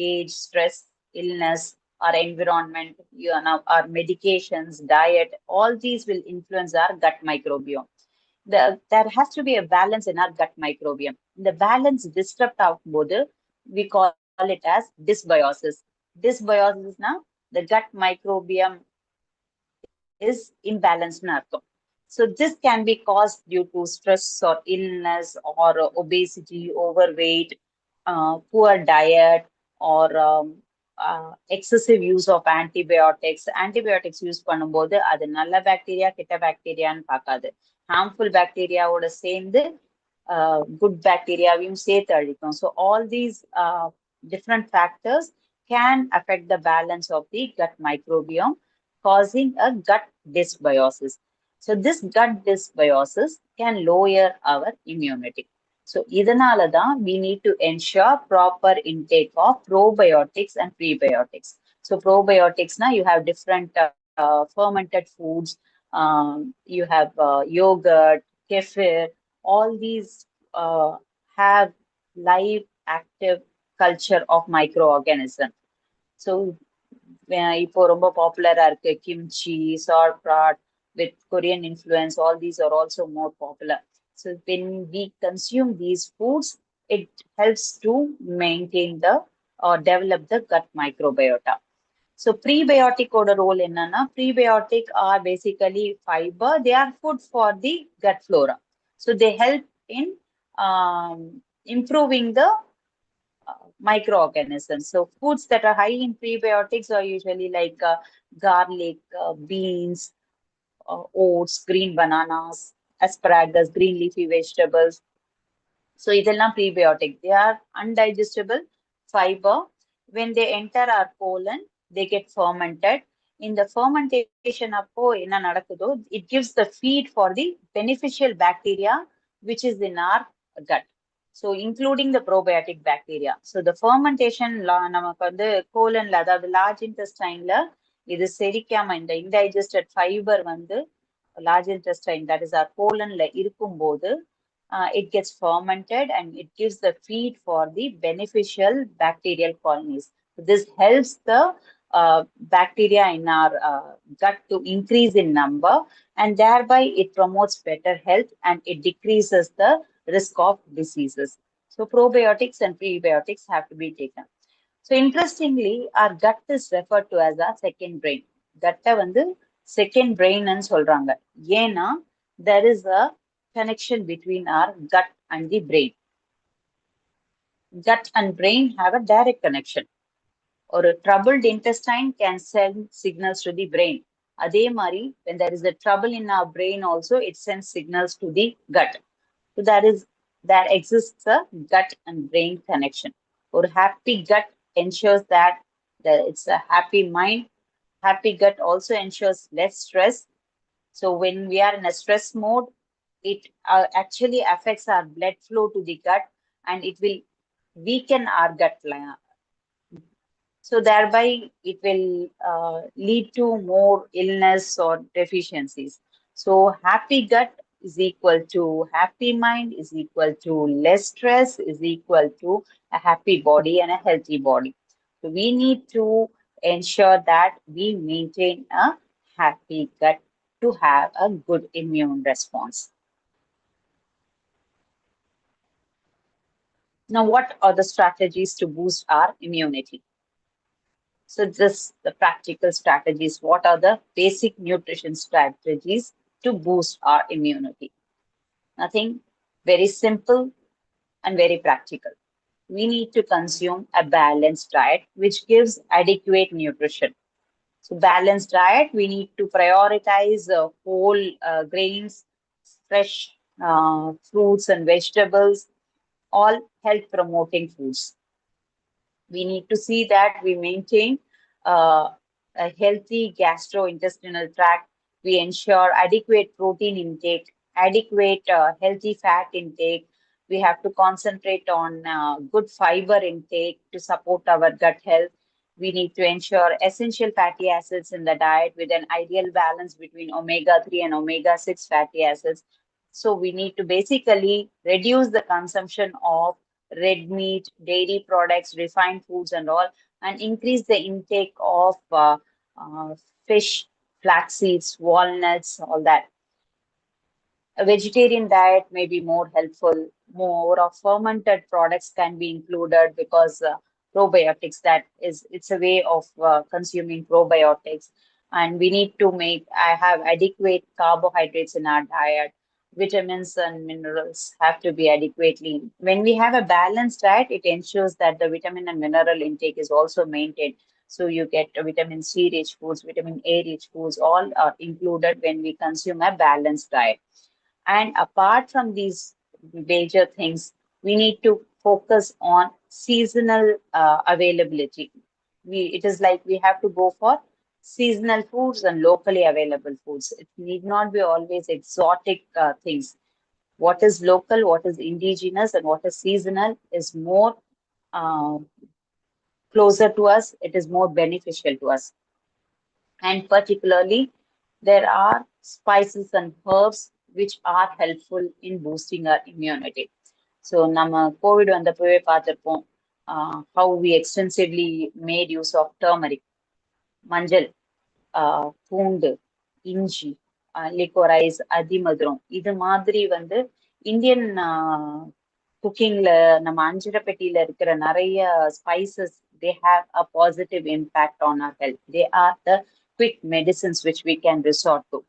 age, stress, illness, our environment, our medications, diet. All these will influence our gut microbiome. There has to be a balance in our gut microbiome. The balance disrupt ஆகும்போது we call it as dysbiosis. Dysbiosis na the gut microbiome is imbalanced in artham. So this can be caused due to stress or illness or obesity, overweight, poor diet, or excessive use of antibiotics. Antibiotics use பண்ணும்போது அது நல்ல bacteria கெட்ட பாக்டீரியான்னு பார்க்காது. Harmful bacteriaவோட சேர்ந்து good bacteriaவையும் சேர்த்து அழிக்கும். So all these different factors can affect the balance of the gut microbiome, causing a gut dysbiosis. So this gut dysbiosis can lower our immunity. So இதனால தான் we need to ensure proper intake of probiotics and prebiotics. So probiotics, now you have different fermented foods, you have yogurt, kefir, all these have live active culture of microorganism. So இப்போ ரொம்ப பாப்புலரா இருக்கு kimchi, sauerkraut with Korean influence. All these are also more popular. So when we consume these foods, it helps to maintain the or develop the gut microbiota. So prebiotic oda role enna, prebiotic are basically fiber. They are food for the gut flora. So they help in improving the microorganisms. So foods that are high in prebiotics are usually like garlic, beans, oats, green bananas, asparagus, green leafy vegetables. So இதெல்லாம் prebiotic. They are undigestible fiber. When they enter our colon, they get fermented. In the fermentation அப்போ என்ன நடக்குதோ, it gives the feed for the beneficial bacteria which is in our gut. So including the probiotic bacteria. So the fermentation நமக்கு வந்து colonல, அதாவது large intestineல இது செரிக்காம இந்த indigested fiber வந்து large intestine, that is our colonல இருக்கும்போது it gets fermented and it gives the feed for the beneficial bacterial colonies. This helps the bacteria in our gut to increase in number, and thereby it promotes better health and it decreases the risk of diseases. So probiotics and prebiotics have to be taken. So interestingly, our gut is referred to as our second brain. Gut வந்து second brain ன்னு சொல்றாங்க. ஏன்னா there is a connection between our gut and the brain. Gut and brain have a direct connection. Or a troubled intestine can send signals to the brain. அதே மாதிரி, when there is a trouble in our brain also, it sends signals to the gut. So there exists a gut and brain connection. Or happy gut ensures that it's a happy mind. Happy gut also ensures less stress. So when we are in a stress mode, it actually affects our blood flow to the gut and it will weaken our gut line. So thereby it will lead to more illness or deficiencies. So happy gut is equal to happy mind, is equal to less stress, is equal to a happy body and a healthy body. So we need to ensure that we maintain a happy gut to have a good immune response. Now, what are the strategies to boost our immunity? So just the practical strategies. What are the basic nutrition strategies to boost our immunity? Nothing, very simple and very practical. We need to consume a balanced diet which gives adequate nutrition. So balanced diet, we need to prioritize whole grains, fresh fruits and vegetables, all health promoting foods. We need to see that we maintain a healthy gastrointestinal tract. We ensure adequate protein intake, adequate healthy fat intake. We have to concentrate on good fiber intake to support our gut health. We need to ensure essential fatty acids in the diet with an ideal balance between omega-3 and omega-6 fatty acids. So we need to basically reduce the consumption of red meat, dairy products, refined foods and all, and increase the intake of fish, flax seeds, walnuts, all that. A vegetarian diet may be more helpful. More of fermented products can be included because probiotics, it's a way of consuming probiotics. And we need to have adequate carbohydrates in our diet. Vitamins and minerals have to be adequately. When we have a balanced diet, it ensures that the vitamin and mineral intake is also maintained. So you get vitamin C rich foods, vitamin A rich foods, all are included when we consume a balanced diet. And apart from these major things, we need to focus on seasonal availability. It is like we have to go for seasonal foods and locally available foods. It need not be always exotic things. What is local, what is indigenous, and what is seasonal is more closer to us. It is more beneficial to us. And particularly, there are spices and herbs which are helpful in boosting our immunity. So, நம்ம Covid வந்தப்பவே பார்த்திருப்போம் how we extensively made use of turmeric, மஞ்சள், பூண்டு, இஞ்சி, liquorice, அதிமதுரம். இது மாதிரி வந்து Indian குக்கிங்ல நம்ம அஞ்சரை பெட்டியில இருக்கிற நிறைய spices, they have a positive impact on our health. They are the quick medicines which we can resort to.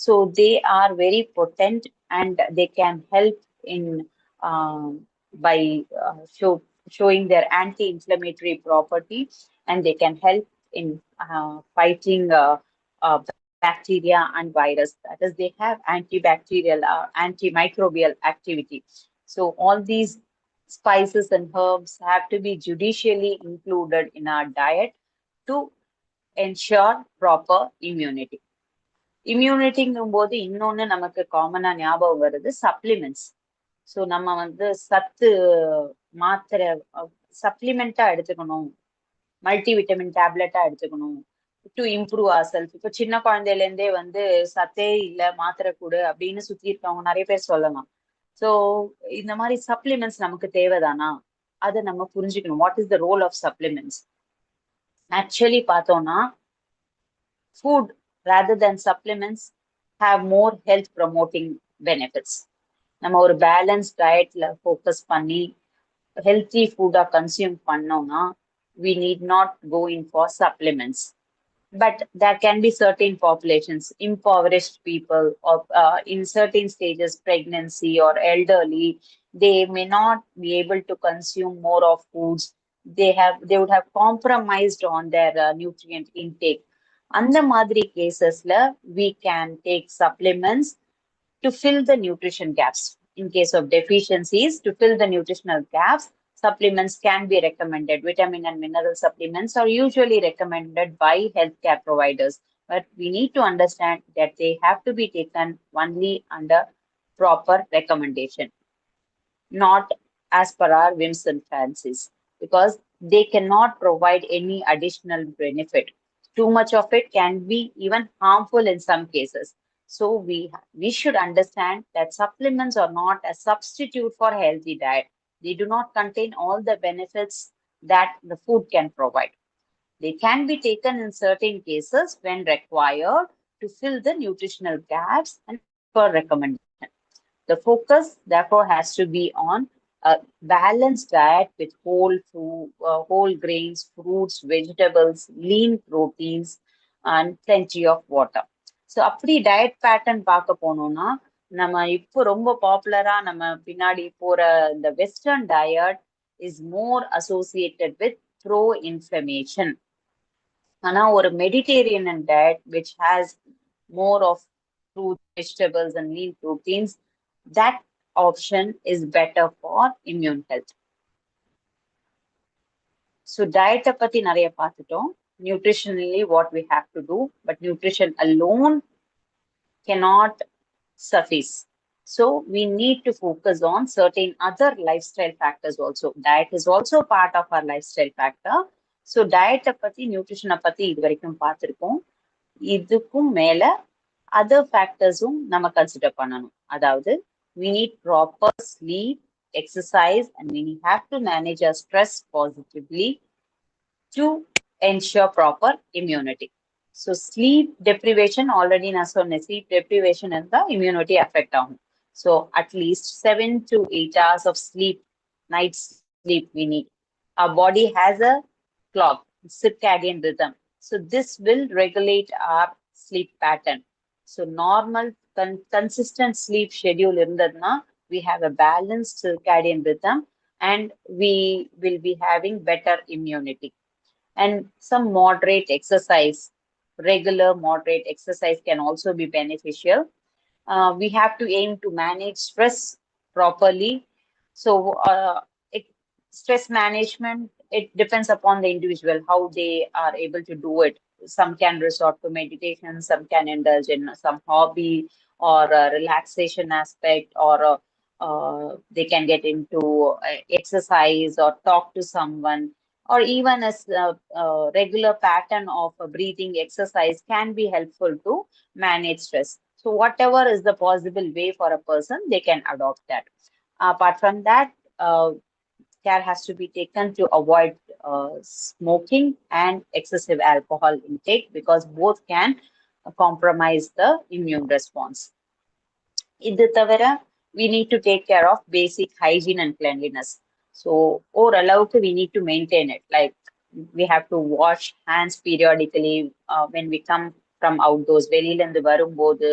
So they are very potent and they can help in by showing their anti-inflammatory property, and they can help in fighting bacteria and virus. That is, they have antibacterial, antimicrobial activity. So all these spices and herbs have to be judicially included in our diet to ensure proper immunity. இம்யூனிட்டிங்கும்போது இன்னொன்று நமக்கு காமனாக ஞாபகம் வருது supplements. So நம்ம வந்து சத்து மாத்திரை சப்ளிமெண்ட்டாக எடுத்துக்கணும், மல்டிவிட்டமின் டேப்லெட்டாக எடுத்துக்கணும் டு இம்ப்ரூவ் அவர் செல்ஃப். இப்போ சின்ன குழந்தையிலேருந்தே வந்து சத்தே இல்லை மாத்திரை கூடு அப்படின்னு சுற்றி இருக்கவங்க நிறைய பேர் சொல்லலாம். ஸோ இந்த மாதிரி சப்ளிமெண்ட்ஸ் நமக்கு தேவைதானா, அதை நம்ம புரிஞ்சுக்கணும். What is the role of supplements? Actually பார்த்தோம்னா food rather than supplements have more health promoting benefits. நம்ம ஒரு பேலன்ஸ் டயட்ல ஃபோக்கஸ் பண்ணி healthy food consume பண்ணோம்னா we need not go in for supplements. But there can be certain populations, impoverished people, or in certain stages, pregnancy or elderly, they may not be able to consume more of foods. They would have compromised on their nutrient intake. அந்த மாதிரி கேசஸ்ல we can take supplements to fill the nutrition gaps. In case of deficiencies, to fill the nutritional gaps, supplements can be recommended. Vitamin and mineral supplements are usually recommended by healthcare providers, but we need to understand that they have to be taken only under proper recommendation, not as per our whims and fancies, because they cannot provide any additional benefit. Too much of it can be even harmful in some cases. So we should understand that supplements are not a substitute for healthy diet. They do not contain all the benefits that the food can provide. They can be taken in certain cases when required to fill the nutritional gaps and per recommendation. The focus, therefore, has to be on a balanced diet with whole food, whole grains, fruits, vegetables, lean proteins, and plenty of water. So, அப்படி diet pattern பார்க்க போனோம்னா நம்ம இப்போ ரொம்ப பாப்புலரா நம்ம பின்னாடி போற இந்த western diet is more associated with bro inflammation. ஆனா ஒரு Mediterranean diet which has more of fruits, vegetables, and lean proteins, that option is better for immune health. So diet பத்தி நிறைய பார்த்துட்டோம். Nutritionally, what we have to do, but nutrition alone cannot suffice. So we need to focus on certain other lifestyle factors also. Diet is also part of our lifestyle factor. So diet பத்தி, nutrition பத்தி இது வரைக்கும் பார்த்திருக்கோம். இதுக்கும் மேல other factorsum நம்ம consider பண்ணணும். அதாவது we need proper sleep, exercise, and we have to manage our stress positively to ensure proper immunity. So sleep deprivation, already நான் சொன்னேன், sleep deprivation இருந்தா immunity affect ஆகும். So at least 7 to 8 hours of sleep, night sleep we need. Our body has a clock, circadian rhythm. So this will regulate our sleep pattern. So normal, consistent sleep schedule irundadna, we have a balanced circadian rhythm and we will be having better immunity. And some moderate exercise, regular moderate exercise can also be beneficial. We have to aim to manage stress properly. So stress management, it depends upon the individual, how they are able to do it. Some can resort to meditation, some can indulge in some hobby or relaxation aspect, or they can get into exercise or talk to someone, or even a regular pattern of breathing exercise can be helpful to manage stress. So whatever is the possible way for a person, they can adopt that. Apart from that, care has to be taken to avoid smoking and excessive alcohol intake, because both can compromise the immune response. இது தவிர we need to take care of basic hygiene and cleanliness. So ஓரளவுக்கு we need to maintain it. Like we have to wash hands periodically when we come from outdoors. வெளியில இருந்து வரும்போது,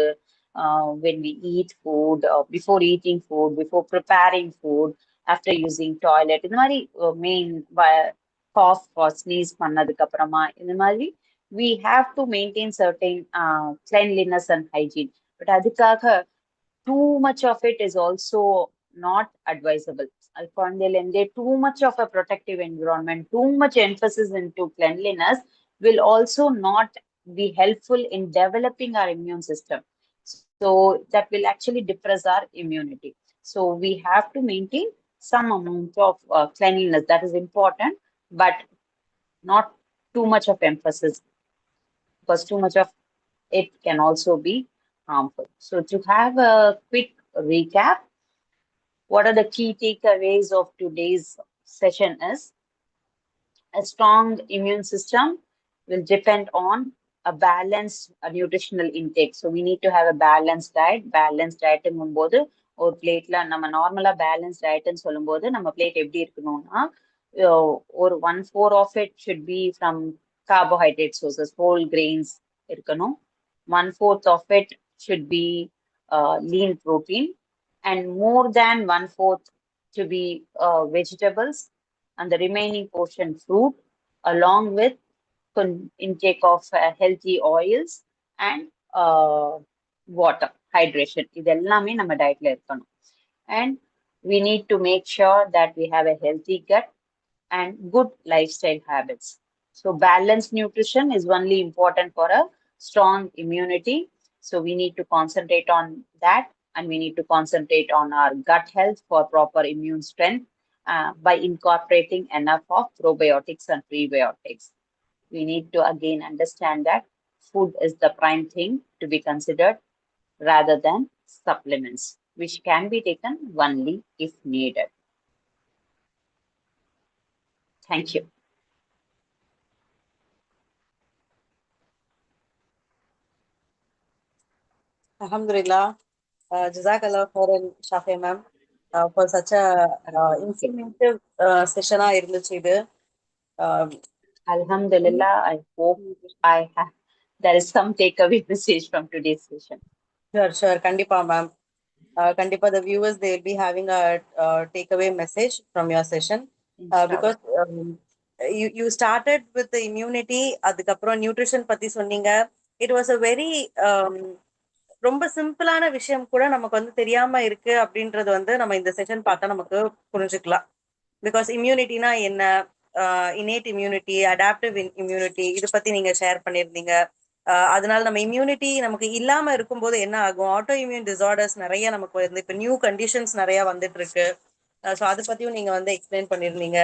when we eat food, before eating food, before preparing food, after using toilet. இந்த மாதிரி main cough or sneeze பண்ணதுக்கு அப்புறமா இந்த மாதிரி we have to maintain certain cleanliness and hygiene. But அதுக்காக too much of it is also not advisable. Too much of a protective environment, too much emphasis into cleanliness will also not be helpful in developing our immune system. So that will actually depress our immunity. So we have to maintain some amount of cleanliness. That is important, but not too much of emphasis, because too much of it can also be harmful. So to have a quick recap, what are the key takeaways of today's session is, A strong immune system will depend on a balanced nutritional intake. So we need to have a balanced diet. Balanced diet போது ஒரு பிளேட்ல நம்ம நார்மலா balance டயட்னு சொல்லும்போது நம்ம plate எப்படி இருக்கணும்னா ஒரு 1/4 of it should be from carbohydrate sources, whole grains இருக்கணும். 1/4 of it should be lean protein, and more than 1/4 to be vegetables, and the remaining portion fruit, along with intake of healthy oils and water, hydration. இதெல்லாமே நம்ம டயட்ல இருக்கணும். And we need to make sure that we have a healthy gut and good lifestyle habits. So balanced nutrition is only important for a strong immunity. So we need to concentrate on that, and we need to concentrate on our gut health for proper immune strength by incorporating enough of probiotics and prebiotics. We need to again understand that food is the prime thing to be considered rather than supplements, which can be taken only if needed. Thank you. Alhamdulillah. Jazakallah khairan, Shafiya ma'am, for such a informative session இருந்துச்சு இது. Alhamdulillah, I hope there is some takeaway message from today's session. Sure. Kandipa ma'am. Kandipa, the viewers, they will be having a takeaway message from your session. Because you started with the immunity, அதுக்கப்புறம் nutrition பத்தி சொன்னீங்க. It was a very ரொம்ப சிம்பிளான விஷயம் கூட நமக்கு வந்து தெரியாம இருக்கு அப்படின்றது வந்து நம்ம இந்த செஷன் பார்த்தா நமக்கு புரிஞ்சுக்கலாம். பிகாஸ் இம்யூனிட்டினா என்ன, இன்னேட் இம்யூனிட்டி, அடாப்டிவ் இம்யூனிட்டி, இது பத்தி நீங்க ஷேர் பண்ணியிருந்தீங்க. அதனால நம்ம இம்யூனிட்டி நமக்கு இல்லாம இருக்கும்போது என்ன ஆகும், ஆட்டோ இம்யூன் டிசார்டர்ஸ் நிறைய நமக்கு வந்து இப்போ நியூ கண்டிஷன்ஸ் நிறைய வந்துட்டு இருக்கு. ஸோ அதை பத்தியும் நீங்க வந்து எக்ஸ்பிளைன் பண்ணியிருந்தீங்க.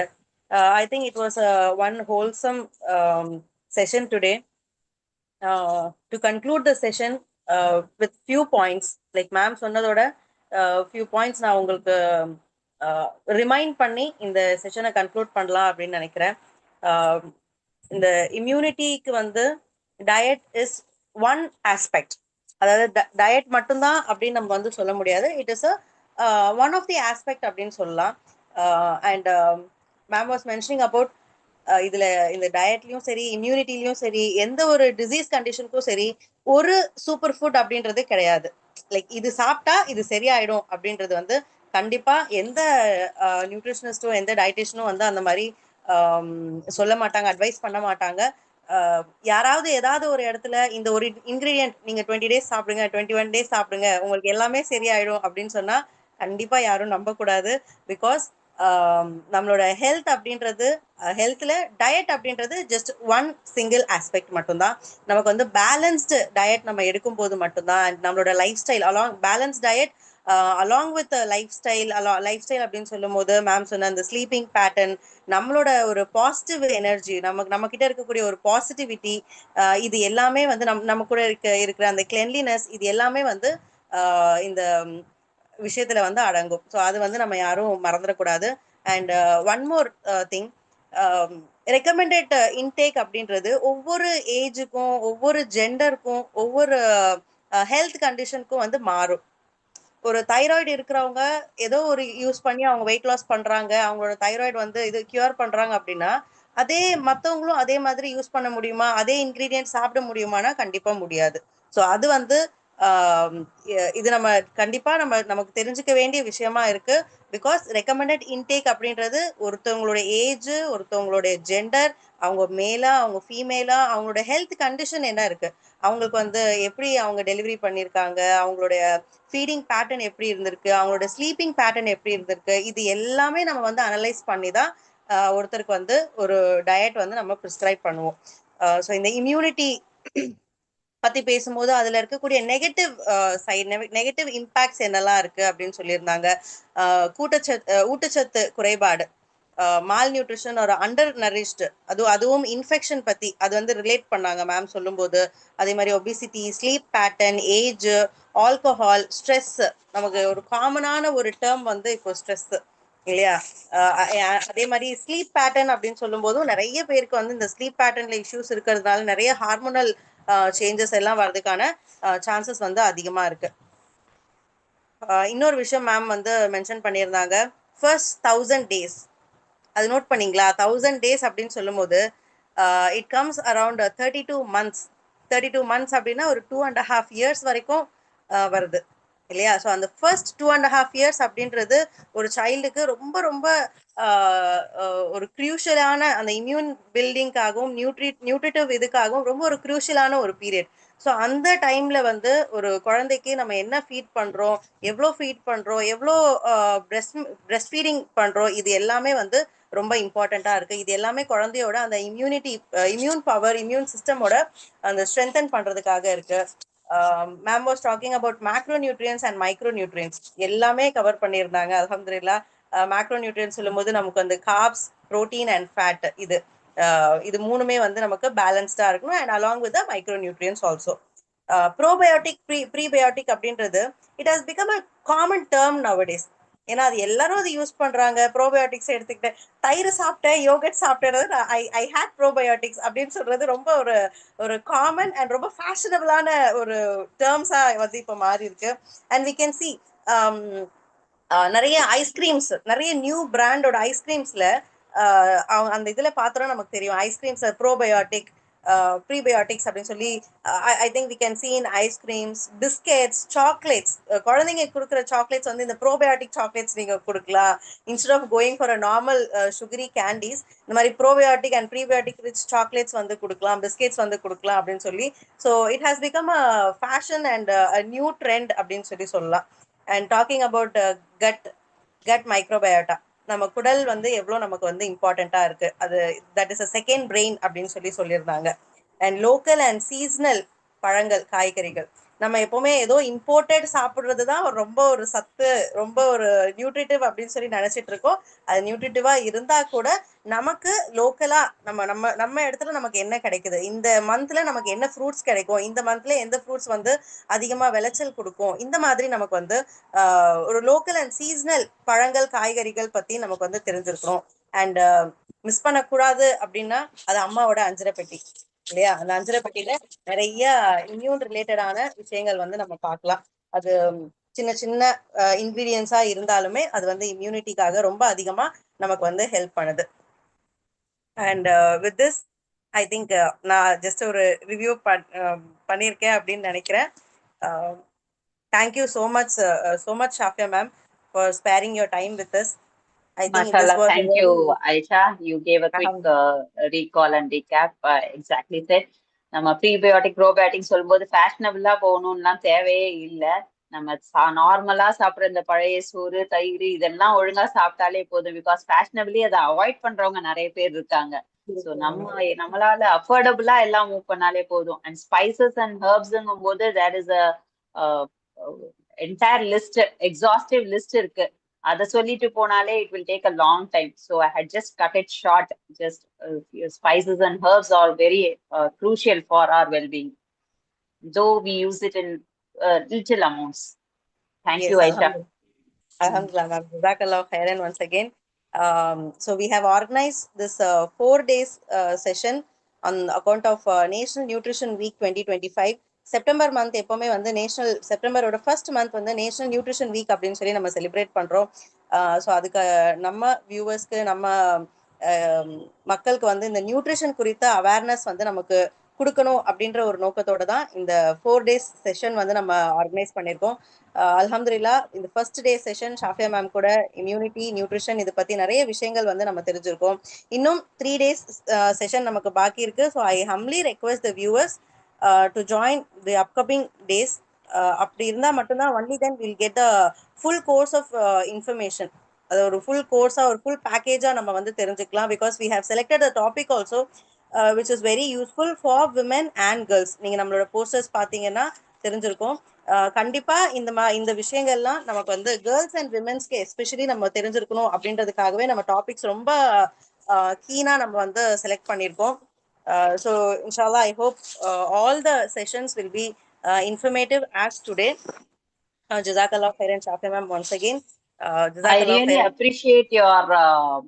I think it was a one wholesome session today. To conclude the session with few points, like ma'am சொன்னதோட few points நான் உங்களுக்கு ரிமைண்ட் பண்ணி இந்த செஷனை கன்க்ளூட் பண்ணலாம் அப்படின்னு நினைக்கிறேன். இந்த இம்யூனிட்டிக்கு வந்து டயட் இஸ் ஒன் ஆஸ்பெக்ட். அதாவது டயட் மட்டும்தான் அப்படின்னு நம்ம வந்து சொல்ல முடியாது. It is one of the aspect அப்படின்னு சொல்லலாம். And ma'am was mentioning about இதுல இந்த டயட்லயும் சரி, இம்யூனிட்டிலயும் சரி, எந்த ஒரு டிசீஸ் கண்டிஷனுக்கும் சரி ஒரு சூப்பர் ஃபுட் அப்படின்றது கிடையாது. லைக் இது சாப்பிட்டா இது சரியாயிடும் அப்படின்றது வந்து கண்டிப்பா எந்த நியூட்ரிஷனிஸ்டும் எந்த டயட்டிஷனும் வந்து அந்த மாதிரி சொல்ல மாட்டாங்க, அட்வைஸ் பண்ண மாட்டாங்க. யாராவது ஏதாவது ஒரு இடத்துல இந்த ஒரு இன்கிரீடியன்ட் நீங்க 20 days சாப்பிடுங்க, 21 days சாப்பிடுங்க, உங்களுக்கு எல்லாமே சரியாயிடும் அப்படின்னு சொன்னா கண்டிப்பா யாரும் நம்பக்கூடாது. பிகாஸ் நம்மளோட ஹெல்த் அப்படின்றது, ஹெல்த்ல டயட் அப்படின்றது ஜஸ்ட் ஒன் சிங்கிள் ஆஸ்பெக்ட் மட்டும்தான். நமக்கு வந்து பேலன்ஸ்டு டயட் நம்ம எடுக்கும் போது மட்டும்தான் நம்மளோட life style balance diet along with life style அப்படின்னு சொல்லும் போது மேம் சொன்ன அந்த ஸ்லீப்பிங் பேட்டர்ன், நம்மளோட ஒரு பாசிட்டிவ் எனர்ஜி, நம்ம கிட்ட இருக்கக்கூடிய ஒரு பாசிட்டிவிட்டி, இது எல்லாமே வந்து நம்ம கூட இருக்கிற அந்த கிளென்லினஸ், இது எல்லாமே வந்து இந்த விஷயத்துல வந்து அடங்கும். ஸோ அது வந்து நம்ம யாரும் மறந்துடக்கூடாது. And one more thing, recommended intake அப்படின்றது ஒவ்வொரு ஏஜுக்கும், ஒவ்வொரு ஜெண்டருக்கும், ஒவ்வொரு ஹெல்த் கண்டிஷனுக்கும் வந்து மாறும். ஒரு தைராய்டு இருக்கிறவங்க ஏதோ ஒரு யூஸ் பண்ணி அவங்க வெயிட் லாஸ் பண்றாங்க, அவங்களோட தைராய்டு வந்து இது கியூர் பண்றாங்க அப்படின்னா, அதே மற்றவங்களும் அதே மாதிரி யூஸ் பண்ண முடியுமா, அதே இன்கிரீடியன்ட் சாப்பிட முடியுமானா கண்டிப்பா முடியாது. ஸோ அது வந்து இது நம்ம கண்டிப்பா நமக்கு தெரிஞ்சுக்க வேண்டிய விஷயமா இருக்கு. பிகாஸ் ரெக்கமெண்டட் இன்டேக் அப்படின்றது ஒருத்தவங்களோட ஏஜ், ஒருத்தவங்களுடைய ஜெண்டர், அவங்க மேலா அவங்க ஃபீமேலா, அவங்களோட ஹெல்த் கண்டிஷன் என்ன இருக்கு, அவங்களுக்கு வந்து எப்படி அவங்க டெலிவரி பண்ணியிருக்காங்க, அவங்களுடைய ஃபீடிங் பேட்டர்ன் எப்படி இருந்திருக்கு, அவங்களோட ஸ்லீப்பிங் பேட்டர்ன் எப்படி இருந்திருக்கு, இது எல்லாமே நம்ம வந்து அனலைஸ் பண்ணி தான் ஒருத்தருக்கு வந்து ஒரு டயட் வந்து நம்ம ப்ரிஸ்கிரைப் பண்ணுவோம். ஸோ இந்த இம்யூனிட்டி பத்தி பேசும்போது அதுல இருக்கக்கூடிய நெகட்டிவ் சைட், நெகட்டிவ் இம்பாக்ட்ஸ் என்னெல்லாம் இருக்கு அப்படின்னு சொல்லியிருந்தாங்க. ஊட்டச்சத்து குறைபாடு, மால் நியூட்ரிஷன் ஒரு அண்டர் நரிஷ்டு, அதுவும் இன்ஃபெக்ஷன் பத்தி அது வந்து ரிலேட் பண்ணாங்க மேம் சொல்லும்போது. அதே மாதிரி obesity, sleep pattern, age, alcohol, stress. நமக்கு ஒரு காமனான ஒரு டேர்ம் வந்து இப்போ ஸ்ட்ரெஸ். இல்லையா? அதே மாதிரி ஸ்லீப் பேட்டர்ன் அப்படின்னு சொல்லும் போதும் நிறைய பேருக்கு வந்து இந்த ஸ்லீப் பேட்டர்ன்ல இஷ்யூஸ் இருக்கிறதுனால நிறைய ஹார்மோனல் சேஞ்சஸ் எல்லாம் வர்றதுக்கான சான்சஸ் வந்து அதிகமா இருக்கு. இன்னொரு விஷயம் மேம் வந்து மென்ஷன் பண்ணியிருந்தாங்க, ஃபர்ஸ்ட் 1000 days. அது நோட் பண்ணீங்களா? 1000 days அப்படின்னு சொல்லும் போது it comes around 32 months. 32 months அப்படின்னா ஒரு 2.5 years வரைக்கும் வருது இல்லையா? ஸோ அந்த ஃபர்ஸ்ட் 2.5 years அப்படின்றது ஒரு சைல்டுக்கு ரொம்ப ரொம்ப ஒரு க்ரூஷியலான அந்த இம்யூன் பில்டிங்காகவும் நியூட்ரிட்டிவ் இதுக்காகவும் ரொம்ப ஒரு க்ரூஷியலான ஒரு பீரியட். ஸோ அந்த டைம்ல வந்து ஒரு குழந்தைக்கு நம்ம என்ன ஃபீட் பண்றோம், எவ்வளோ ஃபீட் பண்றோம், எவ்வளோ பிரெஸ்ட் ஃபீடிங் பண்றோம், இது எல்லாமே வந்து ரொம்ப இம்பார்ட்டண்டா இருக்கு. இது எல்லாமே குழந்தையோட அந்த இம்யூன் பவர், இம்யூன் சிஸ்டமோட அந்த ஸ்ட்ரென்தன் பண்றதுக்காக இருக்கு. Ma'am was talking about macronutrients and micronutrients எல்லாமே கவர் பண்ணியிருந்தாங்க. அல்ஹம்துலில்லாஹ். மேக்ரோநியூட்ரியன்ஸ் சொல்லும்போது நமக்கு அந்த கார்ப்ஸ், புரோட்டீன் அண்ட் ஃபேட், இது மூணுமே வந்து நமக்கு பேலன்ஸ்டா இருக்கணும். And along with micronutrients also. Probiotic, prebiotic அப்படின்றது it has become a common term nowadays. ஏன்னா அது எல்லாரும் அது யூஸ் பண்றாங்க. ப்ரோபயோட்டிக்ஸ் எடுத்துக்கிட்டு தயிர் சாப்பிட்டேன், யோகட் சாப்பிட்டேன், ஐ ஹேட் ப்ரோபயோட்டிக்ஸ் அப்படின்னு சொல்றது ரொம்ப ஒரு காமன் அண்ட் ரொம்ப ஃபேஷனபிளான ஒரு டேர்ம்ஸா வந்து இப்போ மாறி இருக்கு. அண்ட் வி கேன் சி நிறைய ஐஸ்கிரீம்ஸ், நிறைய நியூ பிராண்டோட ஐஸ்கிரீம்ஸ்ல அந்த இதுல பார்த்தோம்னா நமக்கு தெரியும் ஐஸ்கிரீம்ஸ் ப்ரோபயோட்டிக், ப்ரீபயோட்டிக்ஸ் அப்படின்னு சொல்லி I think we can see in ice creams, biscuits, chocolates. குழந்தைங்க கொடுக்குற சாக்லேட்ஸ் வந்து இந்த ப்ரோபயோட்டிக் சாக்லேட்ஸ் நீங்க கொடுக்கலாம். Instead of going for a normal sugary candies, இந்த மாதிரி probiotic and prebiotic rich chocolates வந்து கொடுக்கலாம், பிஸ்கெட்ஸ் வந்து கொடுக்கலாம் அப்படின்னு சொல்லி. So it has become a fashion and new trend அப்படின்னு சொல்லலாம். And talking about gut microbiota, நம்ம குடல் வந்து எவ்வளோ நமக்கு வந்து இம்பார்ட்டண்டா இருக்கு, அது that is a second brain அப்படின்னு சொல்லியிருந்தாங்க. அண்ட் லோக்கல் அண்ட் சீசனல் பழங்கள், காய்கறிகள், நம்ம எப்பவுமே ஏதோ இம்போர்ட்டட் சாப்பிட்றது தான் ரொம்ப ஒரு சத்து, ரொம்ப ஒரு நியூட்ரிட்டிவ் அப்படின்னு சொல்லி நினைச்சிட்டு இருக்கோம். அது நியூட்ரிட்டிவா இருந்தா கூட நமக்கு லோக்கலா நம்ம நம்ம நம்ம இடத்துல நமக்கு என்ன கிடைக்குது, இந்த மந்த்ல நமக்கு என்ன ஃப்ரூட்ஸ் கிடைக்கும், இந்த மந்த்ல எந்த ஃப்ரூட்ஸ் வந்து அதிகமா விளைச்சல் கொடுக்கும், இந்த மாதிரி நமக்கு வந்து ஒரு லோக்கல் அண்ட் சீசனல் பழங்கள், காய்கறிகள் பத்தி நமக்கு வந்து தெரிஞ்சிருக்கணும். அண்ட் மிஸ் பண்ணக்கூடாது அப்படின்னா அது அம்மாவோட அஞ்சரை பெட்டி இல்லையா? அந்த அஞ்சரை பெட்டியில நிறைய இம்யூன் ரிலேட்டடான விஷயங்கள் வந்து நம்ம பார்க்கலாம். அது சின்ன சின்ன இன்கிரீடியன்ஸா இருந்தாலுமே அது வந்து இம்யூனிட்டிக்காக ரொம்ப அதிகமா நமக்கு வந்து ஹெல்ப் பண்ணுது. And with this I think நான் ஜஸ்ட் ஒரு ரிவ்யூ பண்ணியிருக்கேன் அப்படின்னு நினைக்கிறேன். Thank you so much, Shafiya ma'am, for sparing your time with us. I think this Mashallah, was thank you, Aisha. You gave a quick recall and recap. Exactly said. நம்ம prebiotic, probiotic சொல்லும்போது ஃபேஷனபிளா போகணும்லாம் தேவையே இல்லை. நம்ம நார்மலா சாப்பிட்ற இந்த பழைய சோறு, தயிர் இதெல்லாம் ஒழுங்கா சாப்பிட்டாலே போதும். பிகாஸ் ஃபேஷனபிளி அதை அவாய்ட் பண்றவங்க நிறைய பேர் இருக்காங்க. ஸோ நம்மளால அஃபோர்டபுளா எல்லாம் மூவ் பண்ணாலே போதும். அண்ட் ஸ்பைசஸ் அண்ட் ஹர்ப்ஸ்ங்கும் போது there is a entire list, exhaustive list இருக்கு. அதை சொல்லிட்டு போனாலே it will take a long time. So I had just cut it short. Just spices and herbs are very crucial for our well-being, though we use it in little amounts. Thank you, Aisha. Alhamdulillah, ma'am. Jazakallah khairan once again. So we have organized this 4 days session on account of National Nutrition Week 2025. September month எப்பவுமே வந்து செப்டம்பரோட first month வந்து national nutrition week அப்படின்னு சொல்லி நம்ம celebrate பண்றோம். So அதுக்கு நம்ம வியூவர்ஸ்க்கு, நம்ம மக்களுக்கு வந்து இந்த நியூட்ரிஷன் குறித்த அவேர்னஸ் வந்து நமக்கு கொடுக்கணும் அப்படின்ற ஒரு நோக்கத்தோட தான் இந்த 4 days செஷன் வந்து நம்ம ஆர்கனைஸ் பண்ணியிருக்கோம். அல்ஹம்துலில்லாஹ், இந்த ஃபர்ஸ்ட் டே செஷன் ஷாஃபியா மேம் கூட இம்யூனிட்டி, நியூட்ரிஷன் இது பத்தி நிறைய விஷயங்கள் வந்து நம்ம தெரிஞ்சிருக்கோம். இன்னும் 3 days செஷன் நமக்கு பாக்கி இருக்கு. So I humbly request the viewers to join the upcoming days. அப்படி இருந்தால் மட்டும்தான் only then will get the full course of information. அது ஒரு ஃபுல் கோர்ஸாக, ஒரு ஃபுல் பேக்கேஜாக நம்ம வந்து தெரிஞ்சுக்கலாம். Because we have selected the topic also which is very useful for women and girls. நீங்கள் நம்மளோட போஸ்டர்ஸ் பார்த்தீங்கன்னா தெரிஞ்சிருக்கும். கண்டிப்பா இந்த விஷயங்கள்லாம் நமக்கு வந்து கேர்ள்ஸ் அண்ட் விமென்ஸ்க்கு எஸ்பெஷலி நம்ம தெரிஞ்சிருக்கணும் அப்படின்றதுக்காகவே நம்ம டாபிக்ஸ் ரொம்ப கீனா நம்ம வந்து செலக்ட் பண்ணியிருக்கோம். So inshallah, I hope all the sessions will be informative as today. Jazakallah khairan, Shafiya ma'am, once again. I Jazakallah really khairan. appreciate your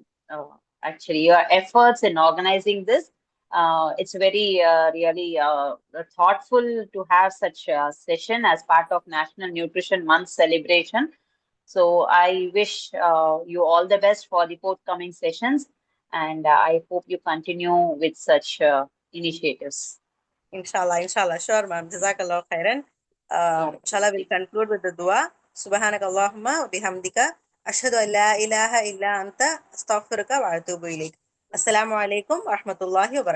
actually your efforts in organizing this. It's very really thoughtful to have such a session as part of National Nutrition Month celebration. So I wish you all the best for the forthcoming sessions, and I hope you continue with such initiatives. Inshallah. Sure, ma'am. Jazakallah khairan. Inshallah, we'll conclude with the dua. Subhanakallahumma wa bihamdika. Ashhadu an la ilaha illa anta astaghfiruka wa atubu ilayk. Assalamu alaikum wa rahmatullahi wa barakatuh.